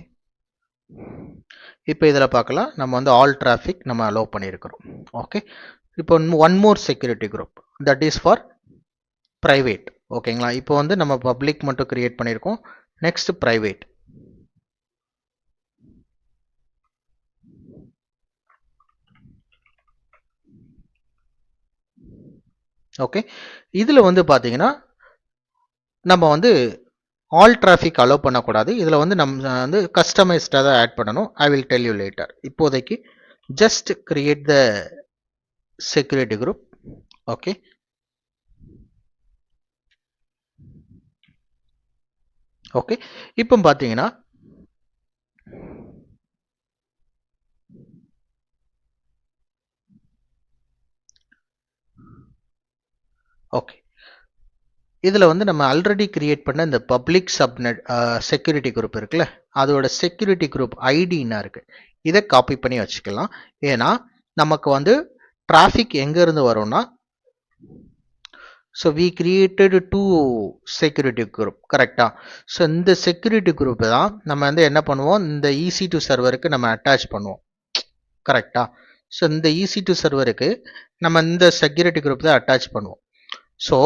இப்போ இதில் பார்க்கலாம் நம்ம வந்து ஆல் டிராஃபிக் நம்ம அலோவ் பண்ணியிருக்கிறோம். ஓகே, இப்போ one more security group that is for private. ஓகேங்களா? இப்போ வந்து நம்ம பப்ளிக் மட்டும் கிரியேட் பண்ணியிருக்கோம். Next private. ஓகே, இதில் வந்து பார்த்தீங்கன்னா நம்ம வந்து ஆல் டிராஃபிக் அலோவ் பண்ணக்கூடாது. இதில் வந்து நம்ம வந்து கஸ்டமைஸ்டாக தான் ஆட் பண்ணணும். I will tell you later. இப்போதைக்கு just create the security group. Okay, okay, இப்போ பார்த்தீங்கன்னா ஓகே, இதில் வந்து நம்ம ஆல்ரெடி கிரியேட் பண்ண இந்த பப்ளிக் சப்நெட் செக்யூரிட்டி குரூப் இருக்குல்ல, அதோட செக்யூரிட்டி குரூப் ஐடின்னா இருக்குது. இதை காப்பி பண்ணி வச்சுக்கலாம். ஏன்னா நமக்கு வந்து டிராஃபிக் எங்கேருந்து வரும்னா, so we created two security group கரெக்டா. ஸோ இந்த செக்யூரிட்டி குரூப் தான் நம்ம வந்து என்ன பண்ணுவோம், இந்த EC2 சர்வருக்கு நம்ம அட்டாச் பண்ணுவோம் கரெக்டா. ஸோ இந்த EC2 சர்வருக்கு நம்ம இந்த செக்யூரிட்டி குரூப் தான் அட்டாச் பண்ணுவோம். ஸோ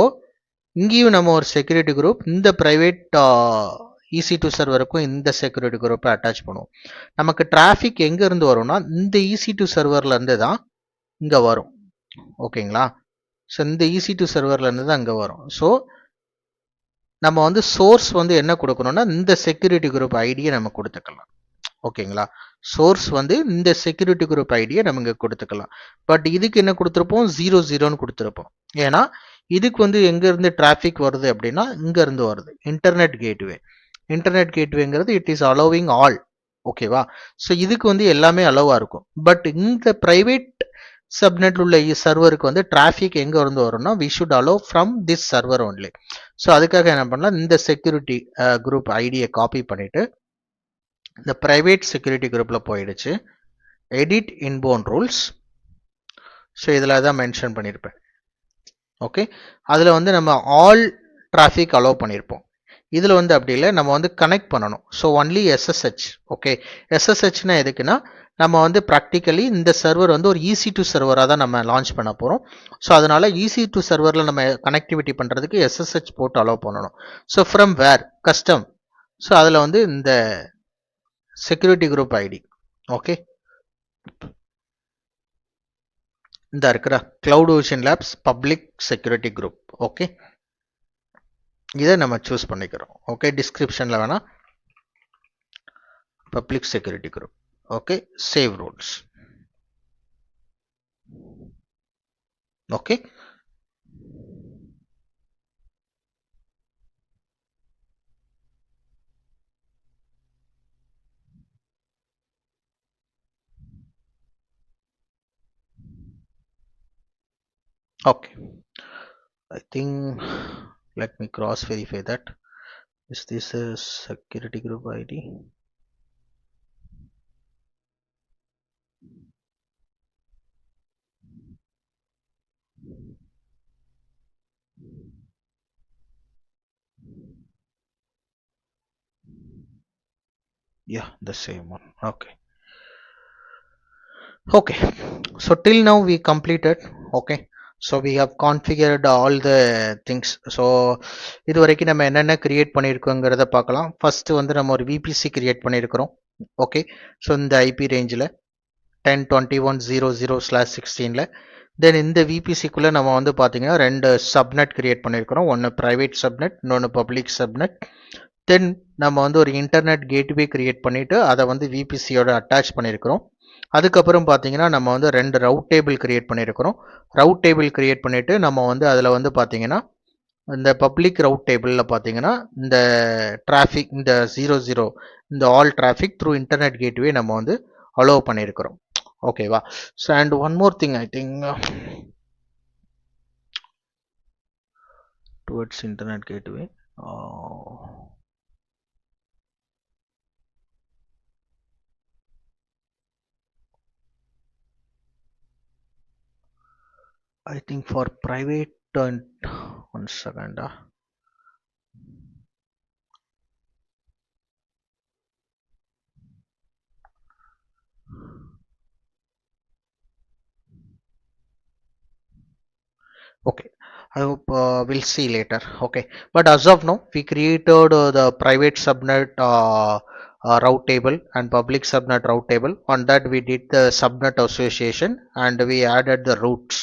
இங்கேயும் நம்ம ஒரு செக்யூரிட்டி குரூப் இந்த ப்ரைவேட் EC2 சர்வருக்கும் இந்த செக்யூரிட்டி குரூப்பை அட்டாச் பண்ணுவோம். நமக்கு டிராஃபிக் எங்கேருந்து வரும்னா இந்த EC2 சர்வர்லேருந்து தான் இங்கே வரும். ஓகேங்களா. ஸோ இந்த EC2 சர்வர்லேருந்து தான் இங்கே வரும். ஸோ நம்ம வந்து சோர்ஸ் வந்து என்ன கொடுக்கணும்னா இந்த செக்யூரிட்டி குரூப் ஐடியை நம்ம கொடுத்துக்கலாம். ஓகேங்களா. சோர்ஸ் வந்து இந்த செக்யூரிட்டி குரூப் ஐடியை நம்ம இங்கே கொடுத்துக்கலாம். பட் இதுக்கு என்ன கொடுத்துருப்போம், 00ன்னு கொடுத்துருப்போம். ஏன்னா இதுக்கு வந்து எங்கேருந்து டிராஃபிக் வருது அப்படின்னா இங்கேருந்து வருது, இன்டர்நெட் கேட்வே. இன்டர்நெட் கேட்வேங்கிறது இட் இஸ் அலோவிங் ஆல். ஓகேவா. ஸோ இதுக்கு வந்து எல்லாமே அலோவாக இருக்கும். பட் இந்த ப்ரைவேட் சப்நெட் உள்ள சர்வருக்கு வந்து டிராஃபிக் எங்கே இருந்து வரும்னா we should allow from this server only. So அதுக்காக என்ன பண்ணலாம், இந்த செக்யூரிட்டி குரூப் ஐடியை காப்பி பண்ணிவிட்டு இந்த ப்ரைவேட் செக்யூரிட்டி குரூப்பில் போயிடுச்சு, எடிட் இன்பவுண்ட் ரூல்ஸ். ஸோ இதில் தான் மென்ஷன் பண்ணியிருப்பேன். ஓகே, அதில் வந்து நம்ம ஆல் டிராஃபிக் அலோவ் பண்ணியிருப்போம். இதில் வந்து அப்படி இல்லை, நம்ம வந்து கனெக்ட் பண்ணணும். So only SSH. ஓகே, SSHனா எதுக்குன்னா நம்ம வந்து ப்ராக்டிக்கலி இந்த சர்வர் வந்து ஒரு EC2 சர்வராக தான் நம்ம லான்ச் பண்ண போகிறோம். ஸோ அதனால் EC2 சர்வரில் நம்ம கனெக்டிவிட்டி பண்ணுறதுக்கு SSH போட்டு அலோவ் பண்ணணும். So from where custom. So அதில் வந்து இந்த செக்யூரிட்டி குரூப் ஐடி. ஓகே, இந்த இருக்கிற cloud ocean labs public security group. Okay, இதை நம்ம சூஸ் பண்ணிக்கிறோம். ஓகே, டிஸ்கிரிப்ஷனில் வேணா public security group. Okay, save rules. Okay, okay, I think let me cross verify that is this a security group ID. Yeah, the same one. Okay, okay, so till now we completed. Okay, so we have configured all the things. So இது வரைக்கும் நம்ம என்னென்ன create பண்ணியிருக்கோங்கிறத பார்க்கலாம். First வந்து நம்ம ஒரு VPC create பண்ணியிருக்கிறோம். Okay, so இந்த ஐபி ரேஞ்சில் 10.21.00/16ல தென் இந்த VPCக்குள்ளே நம்ம வந்து பார்த்தீங்கன்னா ரெண்டு சப்நெட் கிரியேட் பண்ணியிருக்கிறோம். ஒன்று ப்ரைவேட் சப்நெட், இன்னொன்று பப்ளிக் சப்நெட். தென் நம்ம வந்து ஒரு இன்டர்நெட் கேட்வே கிரியேட் பண்ணிவிட்டு அதை வந்து VPCயோட அட்டாச் பண்ணியிருக்கிறோம். அதுக்கப்புறம் பார்த்தீங்கன்னா நம்ம வந்து ரெண்டு ரவுட் டேபிள் கிரியேட் பண்ணியிருக்கிறோம். ரவுட் டேபிள் கிரியேட் பண்ணிவிட்டு நம்ம வந்து அதில் வந்து பார்த்தீங்கன்னா இந்த பப்ளிக் ரவுட் டேபிளில் பார்த்தீங்கன்னா இந்த டிராஃபிக் இந்த 00 இந்த all traffic through internet gateway நம்ம வந்து அலோவ் பண்ணியிருக்கிறோம். ஓகேவா. So and one more thing I think towards internet gateway I think for private one second. Okay, I hope we'll see later. Okay, but as of now we created the private subnet route table and public subnet route table. On that we did the subnet association and we added the routes.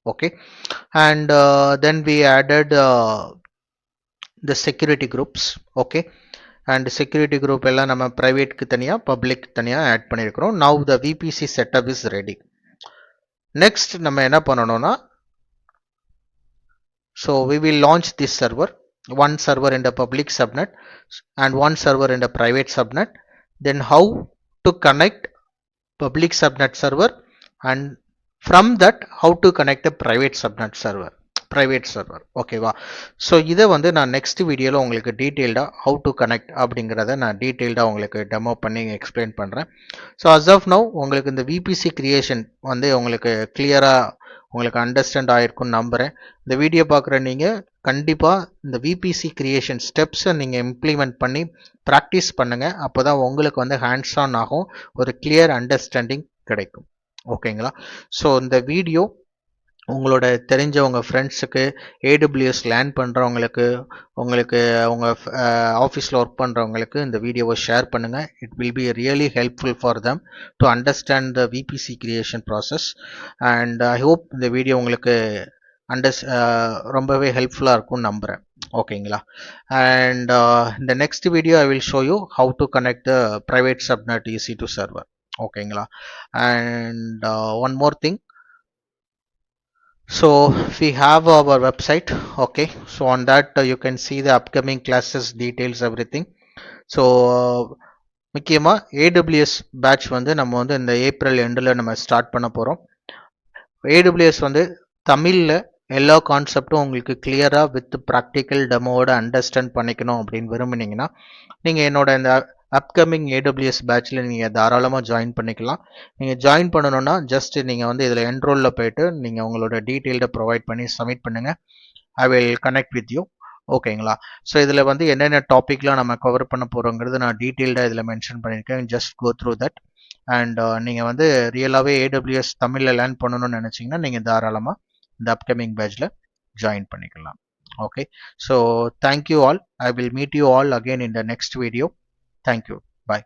Okay, and then we added the security groups. Okay, and security group எல்லாம் நம்ம பிரைவேட்க்கு தனியா public தனியா add பண்ணியிருக்கிறோம். Now the VPC setup is ready. Next நம்ம என்ன பண்ணணும்னா, so we will launch this server. one server in the public subnet and one server in the private subnet. Then how to connect public subnet server, and from that how to connect a private subnet server, ஓகேவா. So இதை வந்து நான் next வீடியோவில் உங்களுக்கு டீட்டெயில்டாக how to connect அப்படிங்கிறத நான் டீட்டெயில்டாக உங்களுக்கு டெமோ பண்ணி எக்ஸ்பிளைன் பண்ணுறேன். ஸோ அஸ் ஆஃப் நவ் உங்களுக்கு இந்த விபிசி கிரியேஷன் வந்து உங்களுக்கு கிளியராக உங்களுக்கு அண்டர்ஸ்டாண்ட் ஆகிருக்குன்னு நம்புகிறேன். இந்த வீடியோ பார்க்குற நீங்கள் கண்டிப்பாக இந்த விபிசி கிரியேஷன் ஸ்டெப்ஸை நீங்கள் இம்ப்ளிமெண்ட் பண்ணி ப்ராக்டிஸ் பண்ணுங்கள். அப்போ தான் உங்களுக்கு வந்து ஹேண்ட்ஸ் ஆன் ஆகும், ஒரு கிளியர் அண்டர்ஸ்டாண்டிங் கிடைக்கும். ஓகேங்களா. ஸோ இந்த வீடியோ உங்களோட தெரிஞ்சவங்க ஃப்ரெண்ட்ஸுக்கு, ஏடபிள்யூஎஸ் லேர்ன் பண்ணுறவங்களுக்கு, உங்களுக்கு உங்கள் ஆஃபீஸில் ஒர்க் பண்ணுறவங்களுக்கு இந்த வீடியோவை ஷேர் பண்ணுங்கள். It will be really helpful for them to understand the VPC creation process. And I hope இந்த வீடியோ உங்களுக்கு ரொம்பவே ஹெல்ப்ஃபுல்லாக இருக்கும்னு நம்புகிறேன். ஓகேங்களா. அண்ட் இந்த next video I will show you how to connect the private subnet EC2 server. ஓகேங்களா. And one more thing, so we have our website. Okay, so on that you can see the upcoming classes details, everything. So முக்கியமா AWS batch வந்து நம்ம வந்து இந்த April எண்டில் நம்ம start பண்ண போகிறோம். AWS வந்து தமிழில் எல்லா கான்செப்டும் உங்களுக்கு கிளியராக வித் ப்ராக்டிக்கல் டெமோவோட அண்டர்ஸ்டாண்ட் பண்ணிக்கணும் அப்படின்னு விரும்புனீங்கன்னா நீங்கள் என்னோட இந்த அப்கமிங் AWS பேட்சில் நீங்கள் தாராளமாக ஜாயின் பண்ணிக்கலாம். நீங்கள் ஜாயின் பண்ணணுன்னா ஜஸ்ட் நீங்கள் வந்து இதில் என்ரோலில் போயிட்டு நீங்கள் உங்களோட டீட்டெயில்டை ப்ரொவைட் பண்ணி சப்மிட் பண்ணுங்கள். I will connect with you. ஓகேங்களா. ஸோ இதில் வந்து என்னென்ன டாப்பிக்லாம் நம்ம கவர் பண்ண போகிறோங்கிறது நான் டீட்டெயில்டாக இதில் மென்ஷன் பண்ணியிருக்கேன். Just go through that. And நீங்கள் வந்து ரியலாகவே AWS தமிழில் லேர்ன் பண்ணணும்னு நினச்சிங்கன்னா நீங்கள் தாராளமாக இந்த அப்கமிங் பேட்சில் ஜாயின் பண்ணிக்கலாம். Okay, so thank you all. I will meet you all again in the next video. Thank you. Bye.